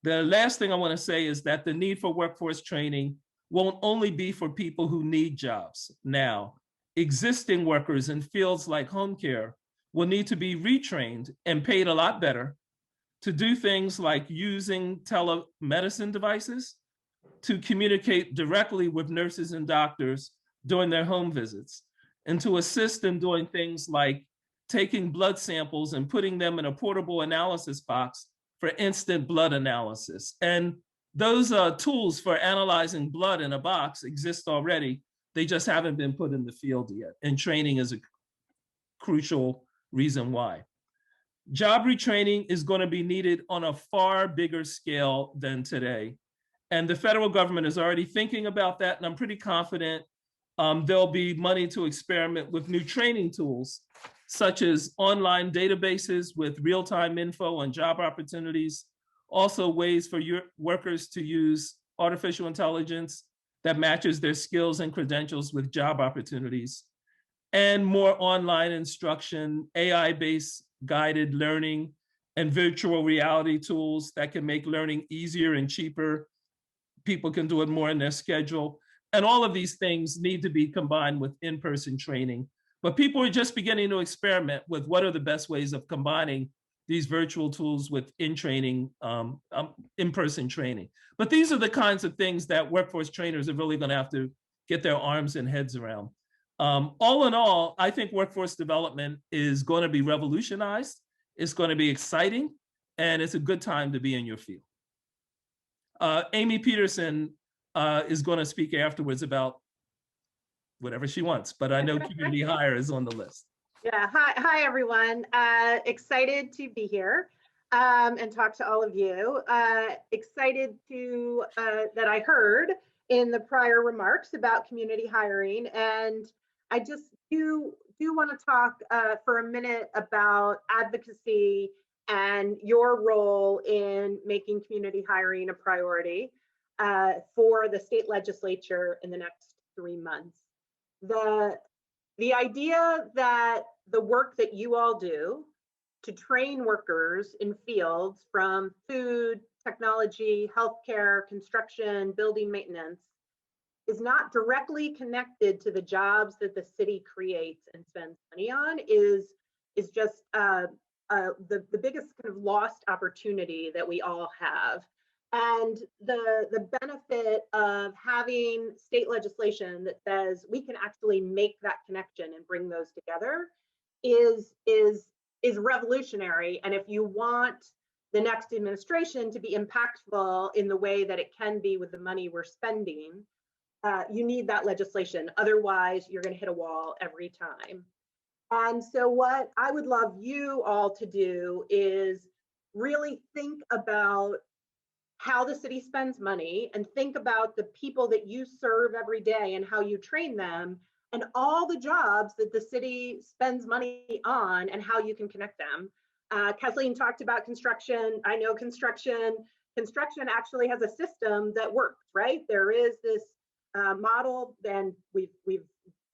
The last thing I want to say is that the need for workforce training won't only be for people who need jobs now. Existing workers in fields like home care will need to be retrained and paid a lot better to do things like using telemedicine devices to communicate directly with nurses and doctors during their home visits, and to assist in doing things like taking blood samples and putting them in a portable analysis box for instant blood analysis. And those tools for analyzing blood in a box exist already. They just haven't been put in the field yet. And training is a crucial reason why. Job retraining is going to be needed on a far bigger scale than today. And the federal government is already thinking about that. And I'm pretty confident there'll be money to experiment with new training tools, such as online databases with real-time info on job opportunities, also ways for your workers to use artificial intelligence that matches their skills and credentials with job opportunities, and more online instruction, AI-based guided learning, and virtual reality tools that can make learning easier and cheaper. People can do it more in their schedule. And all of these things need to be combined with in-person training. But people are just beginning to experiment with what are the best ways of combining these virtual tools with in-person training. But these are the kinds of things that workforce trainers are really going to have to get their arms and heads around. All in all, I think workforce development is going to be revolutionized. It's going to be exciting, and it's a good time to be in your field. Amy Peterson is going to speak afterwards about whatever she wants, but I know community hire is on the list.
Yeah, hi everyone. Excited to be here and talk to all of you. Excited to that I heard in the prior remarks about community hiring, and I just do want to talk for a minute about advocacy and your role in making community hiring a priority for the state legislature in the next 3 months. The idea that the work that you all do to train workers in fields from food, technology, healthcare, construction, building maintenance is not directly connected to the jobs that the city creates and spends money on is just the biggest kind of lost opportunity that we all have. And the benefit of having state legislation that says we can actually make that connection and bring those together is revolutionary. And if you want the next administration to be impactful in the way that it can be with the money we're spending, you need that legislation. Otherwise, you're going to hit a wall every time. And so what I would love you all to do is really think about how the city spends money and think about the people that you serve every day and how you train them and all the jobs that the city spends money on and how you can connect them. Kathleen talked about construction. I know construction actually has a system that works, right? There is this model, and we've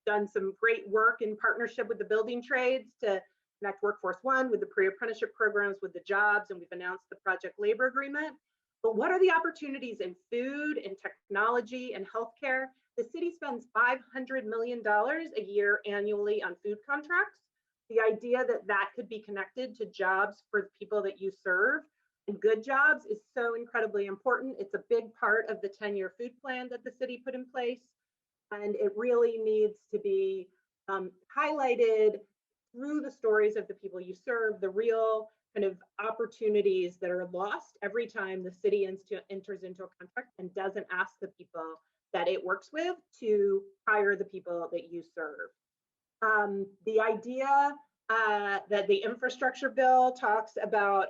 done some great work in partnership with the building trades to connect Workforce One with the pre-apprenticeship programs with the jobs, and we've announced the project labor agreement. But what are the opportunities in food and technology and healthcare? The city spends $500 million a year annually on food contracts. The idea that that could be connected to jobs for the people that you serve and good jobs is so incredibly important. It's a big part of the 10-year food plan that the city put in place. And it really needs to be highlighted through the stories of the people you serve, the real kind of opportunities that are lost every time the city enters into a contract and doesn't ask the people that it works with to hire the people that you serve. The idea that the infrastructure bill talks about,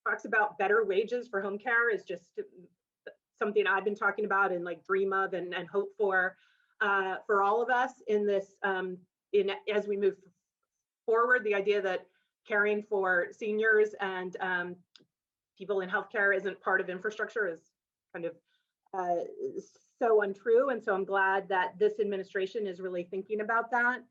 talks about better wages for home care is just something I've been talking about and like dream of and hope for all of us in this, as we move forward. The idea that caring for seniors and people in healthcare isn't part of infrastructure is kind of so untrue. And so I'm glad that this administration is really thinking about that.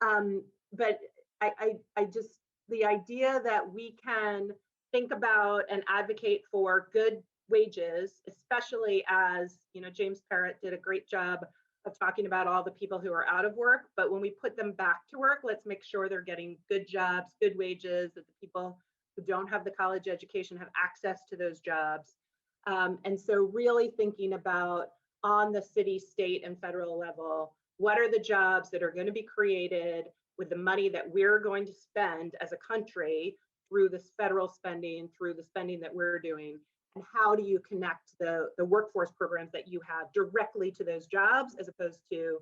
But I just, the idea that we can think about and advocate for good wages, especially as, you know, James Parrott did a great job of talking about all the people who are out of work, but when we put them back to work, let's make sure they're getting good jobs, good wages, that the people who don't have the college education have access to those jobs. And so really thinking about on the city, state, and federal level, what are the jobs that are going to be created with the money that we're going to spend as a country through this federal spending, through the spending that we're doing, and how do you connect the workforce programs that you have directly to those jobs, as opposed to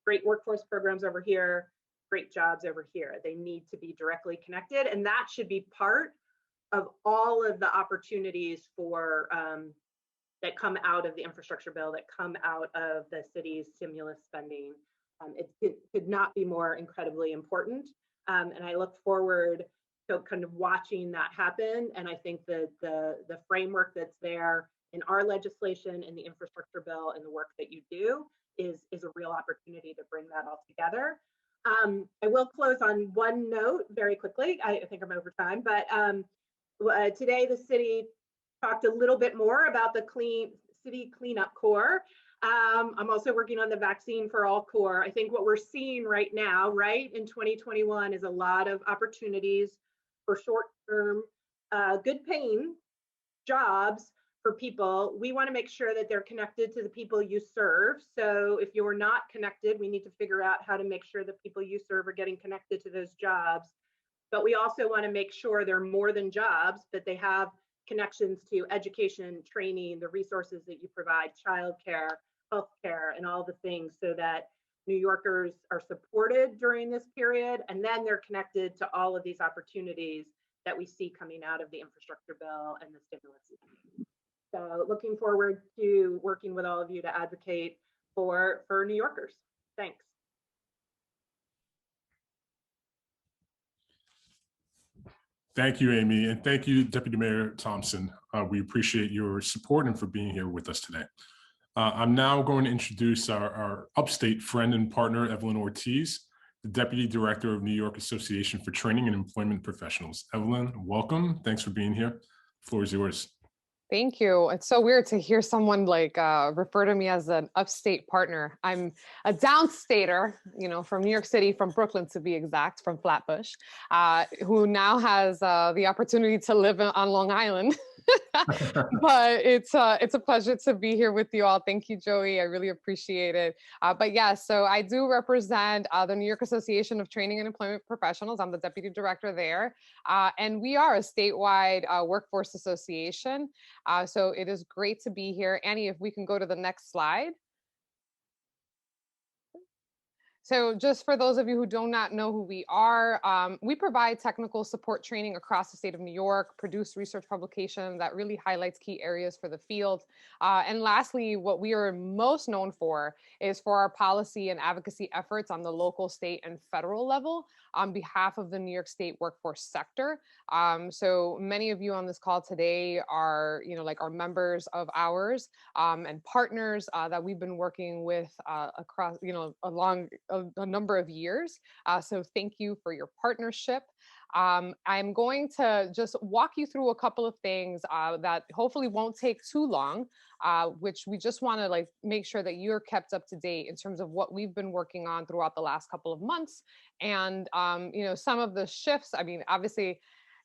great workforce programs over here, great jobs over here. They need to be directly connected, and that should be part of all of the opportunities for that come out of the infrastructure bill, that come out of the city's stimulus spending. It could not be more incredibly important, and I look forward to kind of watching that happen. And I think that the framework that's there in our legislation, in the infrastructure bill, and the work that you do is a real opportunity to bring that all together. I will close on one note very quickly. I think I'm over time, but today the city talked a little bit more about the city cleanup core. I'm also working on the vaccine for all core. I think what we're seeing right now, right in 2021, is a lot of opportunities for short-term, good paying jobs for people. We want to make sure that they're connected to the people you serve. So if you're not connected, we need to figure out how to make sure the people you serve are getting connected to those jobs. But we also want to make sure they're more than jobs, that they have connections to education, training, the resources that you provide, childcare, healthcare, and all the things, so that New Yorkers are supported during this period, and then they're connected to all of these opportunities that we see coming out of the infrastructure bill and the stimulus. So looking forward to working with all of you to advocate for New Yorkers. Thanks.
Thank you, Amy, and thank you, Deputy Mayor Thompson. We appreciate your support and for being here with us today. I'm now going to introduce our upstate friend and partner, Evelyn Ortiz, the Deputy Director of New York Association for Training and Employment Professionals. Evelyn, welcome. Thanks for being here. The floor is yours.
Thank you. It's so weird to hear someone like refer to me as an upstate partner. I'm a downstater, from New York City, from Brooklyn to be exact, from Flatbush, who now has the opportunity to live on Long Island. But it's a pleasure to be here with you all. Thank you, Joey. I really appreciate it. But yeah, so I do represent the New York Association of Training and Employment Professionals. I'm the deputy director there. And we are a statewide workforce association. So it is great to be here. Annie, if we can go to the next slide. So just for those of you who do not know who we are, we provide technical support training across the state of New York, produce research publication that really highlights key areas for the field. And lastly, what we are most known for is for our policy and advocacy efforts on the local, state, and federal level on behalf of the New York State workforce sector. So many of you on this call today are, are members of ours and partners that we've been working with across, along a number of years. So thank you for your partnership. I'm going to just walk you through a couple of things that hopefully won't take too long, which we just want to make sure that you're kept up to date in terms of what we've been working on throughout the last couple of months. And, some of the shifts, obviously,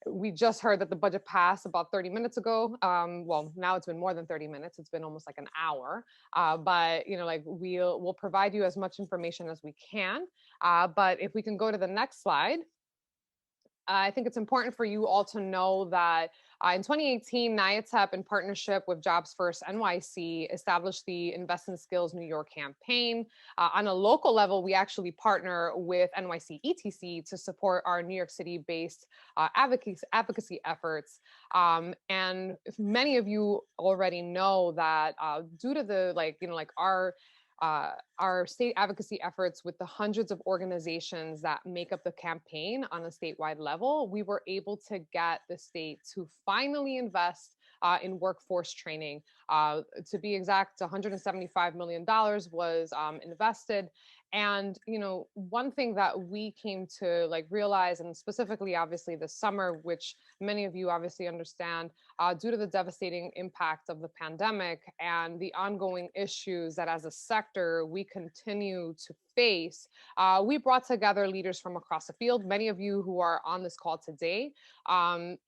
we just heard that the budget passed about 30 minutes ago. Well, now it's been more than 30 minutes. It's been almost like an hour. But, we'll provide you as much information as we can. But if we can go to the next slide. I think it's important for you all to know that in 2018, NYATEP, in partnership with Jobs First NYC, established the Invest in Skills New York campaign. On a local level, we actually partner with NYCETC to support our New York City-based advocacy efforts. And many of you already know that due to the our state advocacy efforts with the hundreds of organizations that make up the campaign on a statewide level, we were able to get the state to finally invest in workforce training To be exact, $175 million was invested. And, one thing that we came to realize, and specifically, obviously, this summer, which many of you obviously understand, due to the devastating impact of the pandemic and the ongoing issues that as a sector we continue to face, we brought together leaders from across the field, many of you who are on this call today. And,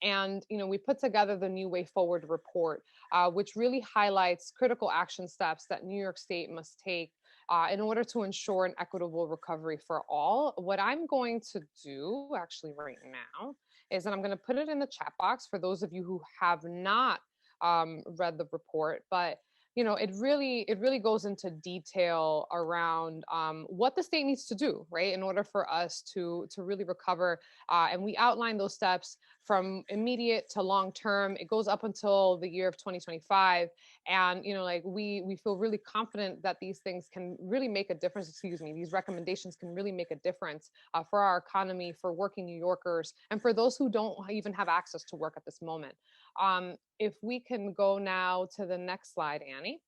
we put together the New Way Forward report, which really highlights critical action steps that New York State must take in order to ensure an equitable recovery for all. What I'm going to do actually right now is that I'm going to put it in the chat box for those of you who have not read the report, but it really goes into detail around what the state needs to do, right, in order for us to really recover. And we outline those steps from immediate to long term. It goes up until the year of 2025. And, we feel really confident that these things can really make a difference. These recommendations can really make a difference for our economy, for working New Yorkers, and for those who don't even have access to work at this moment. If we can go now to the next slide, Annie.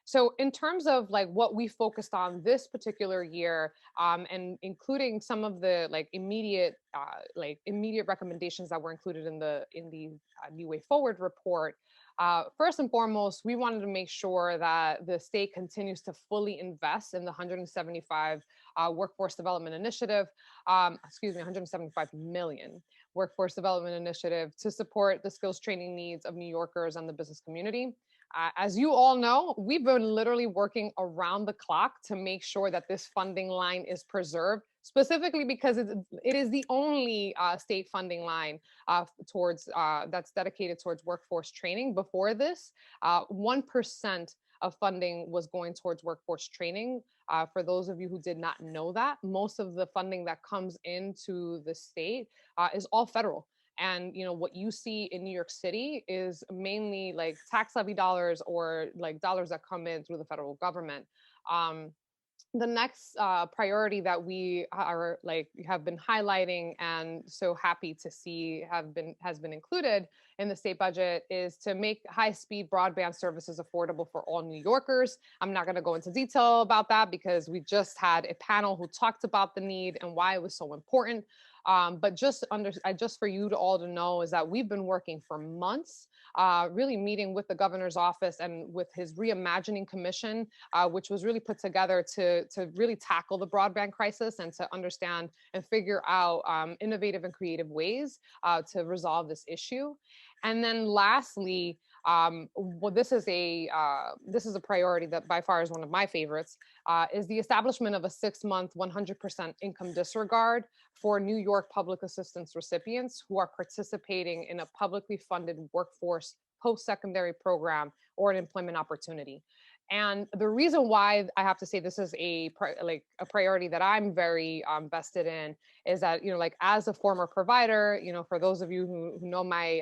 So in terms of what we focused on this particular year, and including some of the immediate recommendations that were included in the New Way Forward report. First and foremost, we wanted to make sure that the state continues to fully invest in the 175 workforce development initiative, 175 million workforce development initiative to support the skills training needs of New Yorkers and the business community. As you all know, we've been literally working around the clock to make sure that this funding line is preserved, specifically because it is the only state funding line towards that's dedicated towards workforce training. Before this, 1% of funding was going towards workforce training. For those of you who did not know that, most of the funding that comes into the state is all federal. And what you see in New York City is mainly tax levy dollars or dollars that come in through the federal government. The next priority that we are have been highlighting and so happy to see has been included in the state budget is to make high-speed broadband services affordable for all New Yorkers. I'm not going to go into detail about that because we just had a panel who talked about the need and why it was so important. But just for you to all to know is that we've been working for months, really meeting with the governor's office and with his reimagining commission, which was really put together to really tackle the broadband crisis and to understand and figure out innovative and creative ways to resolve this issue. And then lastly, this is a priority that by far is one of my favorites, is the establishment of a 6-month 100% income disregard for New York public assistance recipients who are participating in a publicly funded workforce post-secondary program or an employment opportunity. And the reason why I have to say this is a priority that I'm very vested in is that, as a former provider, for those of you who know my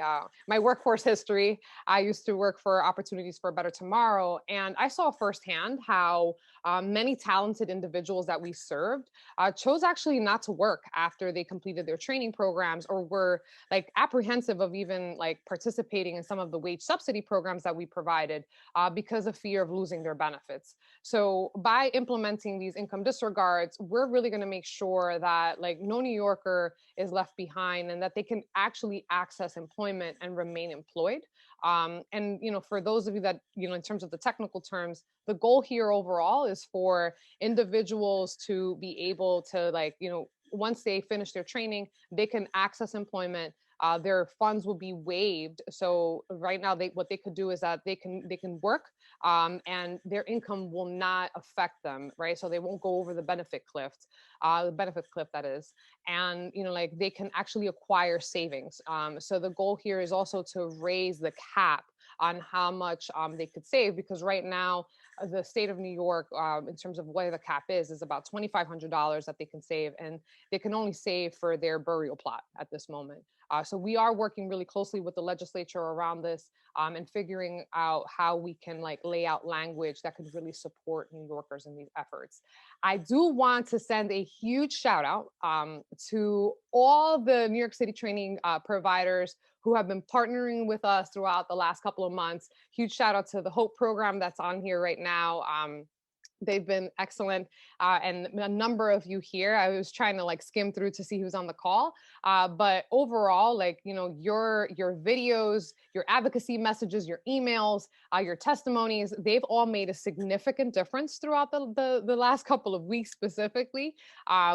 my workforce history, I used to work for Opportunities for a Better Tomorrow. And I saw firsthand how many talented individuals that we served chose actually not to work after they completed their training programs or were apprehensive of even participating in some of the wage subsidy programs that we provided because of fear of losing their benefits. So by implementing these income disregards, we're really going to make sure that no New Yorker is left behind and that they can actually access employment and remain employed. And for those of you that, in terms of the technical terms, the goal here overall is for individuals to be able to once they finish their training, they can access employment. Their funds will be waived. So right now, what they could do is that they can work, and their income will not affect them, right? So they won't go over the benefit cliff that is, and they can actually acquire savings. So the goal here is also to raise the cap on how much they could save, because right now the state of New York, in terms of where the cap is about $2,500 that they can save, and they can only save for their burial plot at this moment. So we are working really closely with the legislature around this and figuring out how we can like lay out language that could really support New Yorkers in these efforts. I do want to send a huge shout out to all the New York City training providers who have been partnering with us throughout the last couple of months. Huge shout out to the HOPE program that's on here right now. They've been excellent. And a number of you here, I was trying to like skim through to see who's on the call. But overall, like, you know, your videos, your advocacy messages, your emails, your testimonies, they've all made a significant difference throughout the last couple of weeks specifically.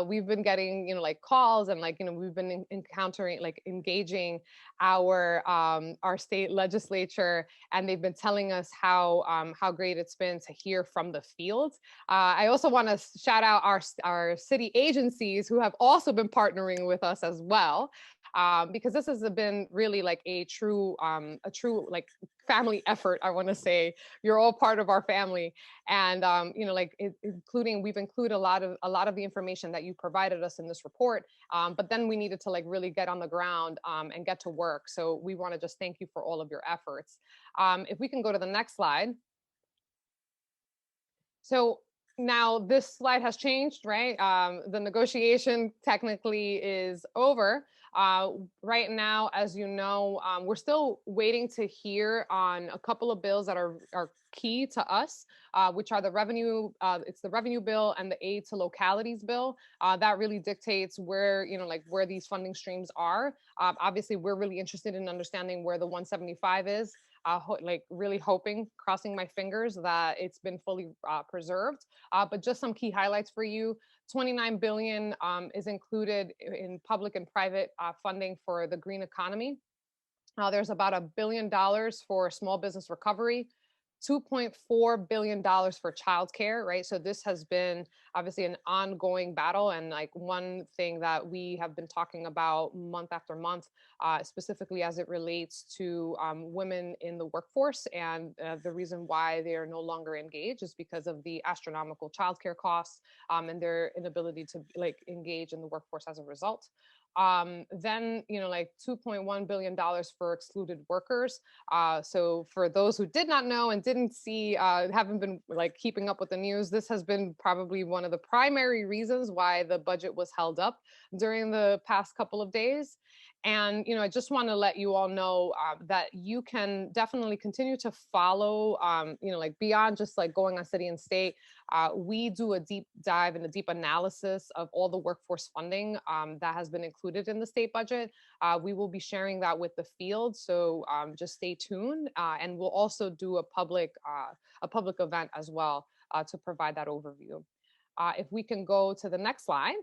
We've been getting, you know, like calls and like, you know, we've been encountering, like engaging our state legislature, and they've been telling us how great it's been to hear from the field. I also want to shout out our city agencies who have also been partnering with us as well, because this has been really like a true like family effort. I want to say you're all part of our family, and you know, like we've included a lot of the information that you provided us in this report, but then we needed to like really get on the ground and get to work. So we want to just thank you for all of your efforts. If we can go to the next slide. So now this slide has changed, right? The negotiation technically is over. Right now, as you know, we're still waiting to hear on a couple of bills that are key to us, which are the revenue, it's the revenue bill and the aid to localities bill. That really dictates where, you know, like where these funding streams are. Obviously, we're really interested in understanding where the 175 is. Like really hoping, crossing my fingers that it's been fully preserved. But just some key highlights for you. 29 billion is included in public and private funding for the green economy. There's about $1 billion for small business recovery, $2.4 billion for childcare, right? So this has been obviously an ongoing battle, and like one thing that we have been talking about month after month, specifically as it relates to women in the workforce, and the reason why they are no longer engaged is because of the astronomical childcare costs and their inability to like engage in the workforce as a result. Then, you know, like $2.1 billion for excluded workers. So for those who did not know and didn't see, haven't been like keeping up with the news, this has been probably one of the primary reasons why the budget was held up during the past couple of days. And, you know, I just want to let you all know that you can definitely continue to follow, you know, like beyond just like going on city and state. We do a deep dive and a deep analysis of all the workforce funding that has been included in the state budget. We will be sharing that with the field. So just stay tuned. And we'll also do a public event as well to provide that overview. If we can go to the next slide.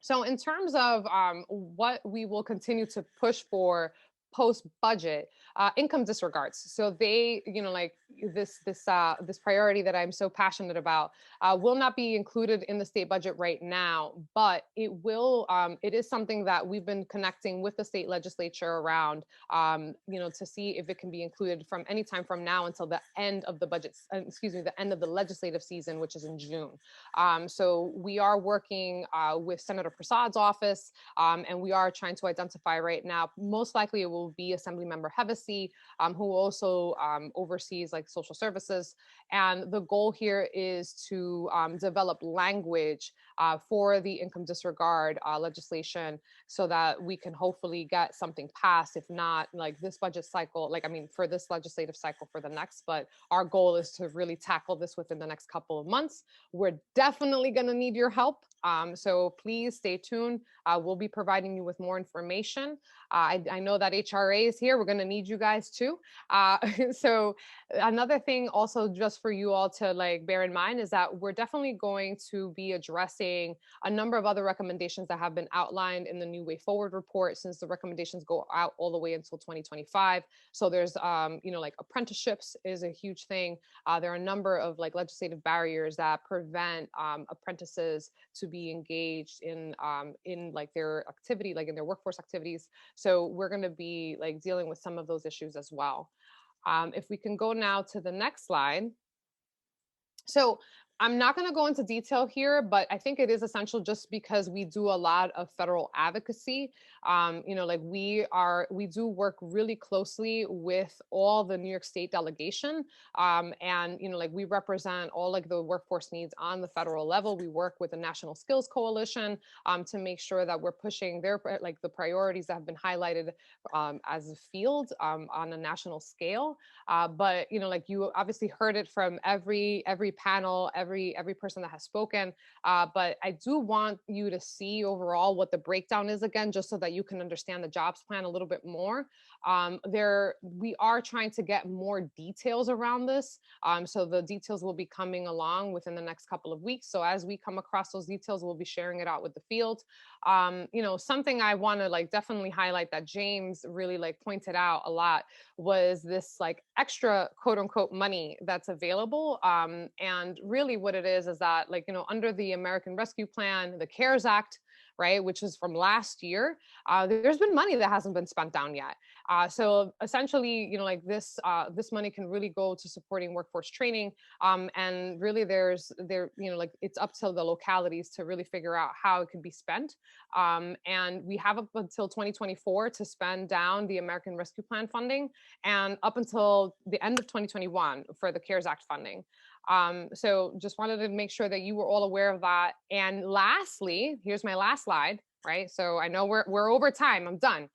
So in terms of what we will continue to push for post-budget, income disregards. So they, you know, like this priority that I'm so passionate about will not be included in the state budget right now, but it will. It is something that we've been connecting with the state legislature around, you know, to see if it can be included from any time from now until the end of the budget. The end of the legislative season, which is in June. So we are working with Senator Prasad's office, and we are trying to identify right now. Most likely, it will be Assemblymember Hevesi, who also oversees like social services. And the goal here is to develop language for the income disregard legislation so that we can hopefully get something passed, if not like this budget cycle, like, I mean, for this legislative cycle for the next, but our goal is to really tackle this within the next couple of months. We're definitely gonna need your help. So please stay tuned. We'll be providing you with more information. I know that HRA is here. We're going to need you guys too. So another thing also just for you all to like bear in mind is that we're definitely going to be addressing a number of other recommendations that have been outlined in the New Way Forward report, since the recommendations go out all the way until 2025. So there's, you know, like apprenticeships is a huge thing. There are a number of like legislative barriers that prevent apprentices to be engaged in like their activity, like in their workforce activities. So we're going to be like dealing with some of those issues as well. If we can go now to the next slide. So I'm not going to go into detail here, but I think it is essential just because we do a lot of federal advocacy. Like we do work really closely with all the New York State delegation. And, like we represent all like the workforce needs on the federal level. We work with the National Skills Coalition to make sure that we're pushing their, like the priorities that have been highlighted as a field on a national scale. But, like you obviously heard it from every panel, every person that has spoken. But I do want you to see overall what the breakdown is again, just so that you can understand the jobs plan a little bit more. We are trying to get more details around this. So the details will be coming along within the next couple of weeks. So as we come across those details, we'll be sharing it out with the field. Something I want to like definitely highlight that James really like pointed out a lot was this like extra quote unquote money that's available. And really what it is that like, under the American Rescue Plan, the CARES Act, right, which is from last year, there's been money that hasn't been spent down yet. So essentially, like this money can really go to supporting workforce training. And really like it's up to the localities to really figure out how it can be spent. And we have up until 2024 to spend down the American Rescue Plan funding and up until the end of 2021 for the CARES Act funding. So just wanted to make sure that you were all aware of that. And lastly, here's my last slide, right? So I know we're over time, I'm done.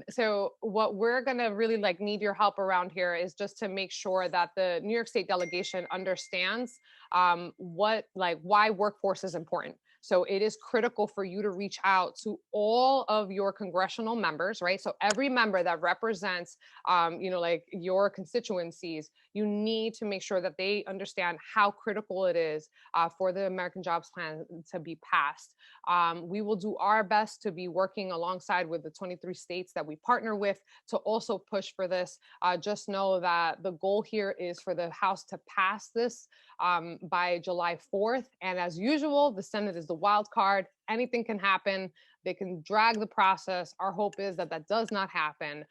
So what we're gonna really like need your help around here is just to make sure that the New York State delegation understands why workforce is important. So it is critical for you to reach out to all of your congressional members, right? So every member that represents, like your constituencies, you need to make sure that they understand how critical it is for the American Jobs Plan to be passed. We will do our best to be working alongside with the 23 states that we partner with to also push for this. Just know that the goal here is for the House to pass this by July 4th. And as usual, the Senate is the wild card. Anything can happen. They can drag the process. Our hope is that that does not happen,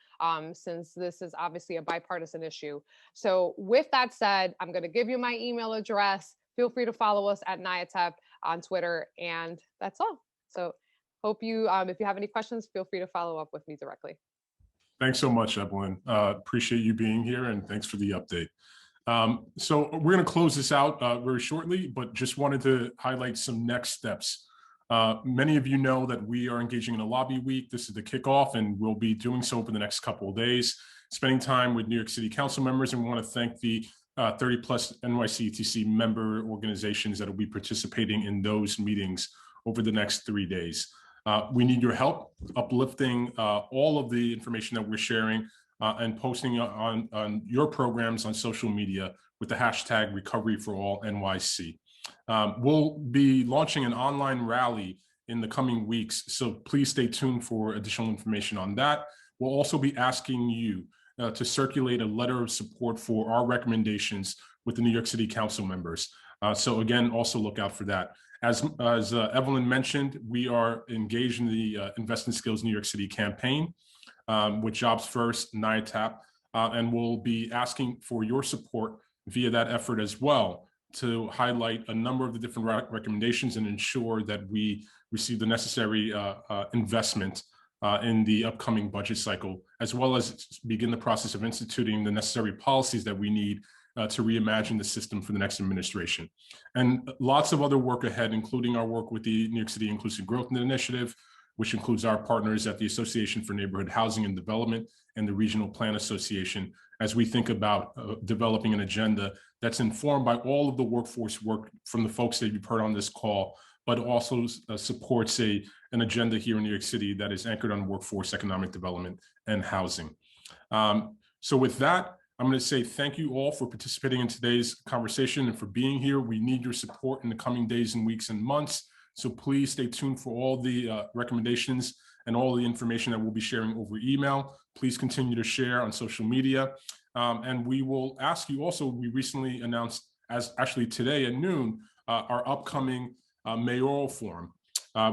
since this is obviously a bipartisan issue. So with that said, I'm going to give you my email address. Feel free to follow us at NYATEP on Twitter, and that's all. So hope you, if you have any questions, feel free to follow up with me directly.
Thanks so much, Evelyn. Appreciate you being here, and thanks for the update. So we're going to close this out very shortly, but just wanted to highlight some next steps. Many of you know that we are engaging in a lobby week. This is the kickoff, and we'll be doing so over the next couple of days, spending time with New York City Council members, and we want to thank the 30 plus NYCETC member organizations that will be participating in those meetings over the next 3 days. We need your help uplifting all of the information that we're sharing and posting on your programs on social media with the hashtag #RecoveryForAllNYC. We'll be launching an online rally in the coming weeks, so please stay tuned for additional information on that. We'll also be asking you to circulate a letter of support for our recommendations with the New York City Council members. So again, also look out for that. As Evelyn mentioned, we are engaged in the Invest in Skills New York City campaign with Jobs First, NYATEP, and we'll be asking for your support via that effort as well to highlight a number of the different recommendations and ensure that we receive the necessary investment in the upcoming budget cycle, as well as begin the process of instituting the necessary policies that we need to reimagine the system for the next administration. And lots of other work ahead, including our work with the New York City Inclusive Growth Initiative, which includes our partners at the Association for Neighborhood Housing and Development and the Regional Plan Association, as we think about developing an agenda that's informed by all of the workforce work from the folks that you've heard on this call, but also supports an agenda here in New York City that is anchored on workforce, economic development, and housing. So with that, I'm going to say thank you all for participating in today's conversation and for being here. We need your support in the coming days and weeks and months. So please stay tuned for all the recommendations and all the information that we'll be sharing over email. Please continue to share on social media. And we will ask you also, we recently announced, as actually today at noon, our upcoming mayoral forum,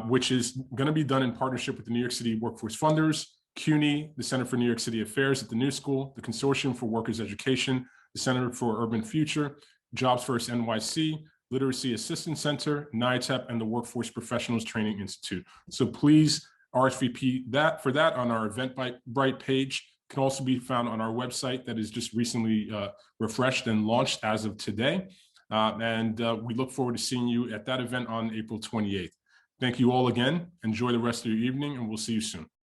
which is going to be done in partnership with the New York City Workforce Funders, CUNY, the Center for New York City Affairs at the New School, the Consortium for Workers' Education, the Center for Urban Future, Jobs First NYC, Literacy Assistance Center, NYATEP, and the Workforce Professionals Training Institute. So please RSVP for that on our Eventbrite page. It can also be found on our website that is just recently refreshed and launched as of today. We look forward to seeing you at that event on April 28th. Thank you all again. Enjoy the rest of your evening, and we'll see you soon.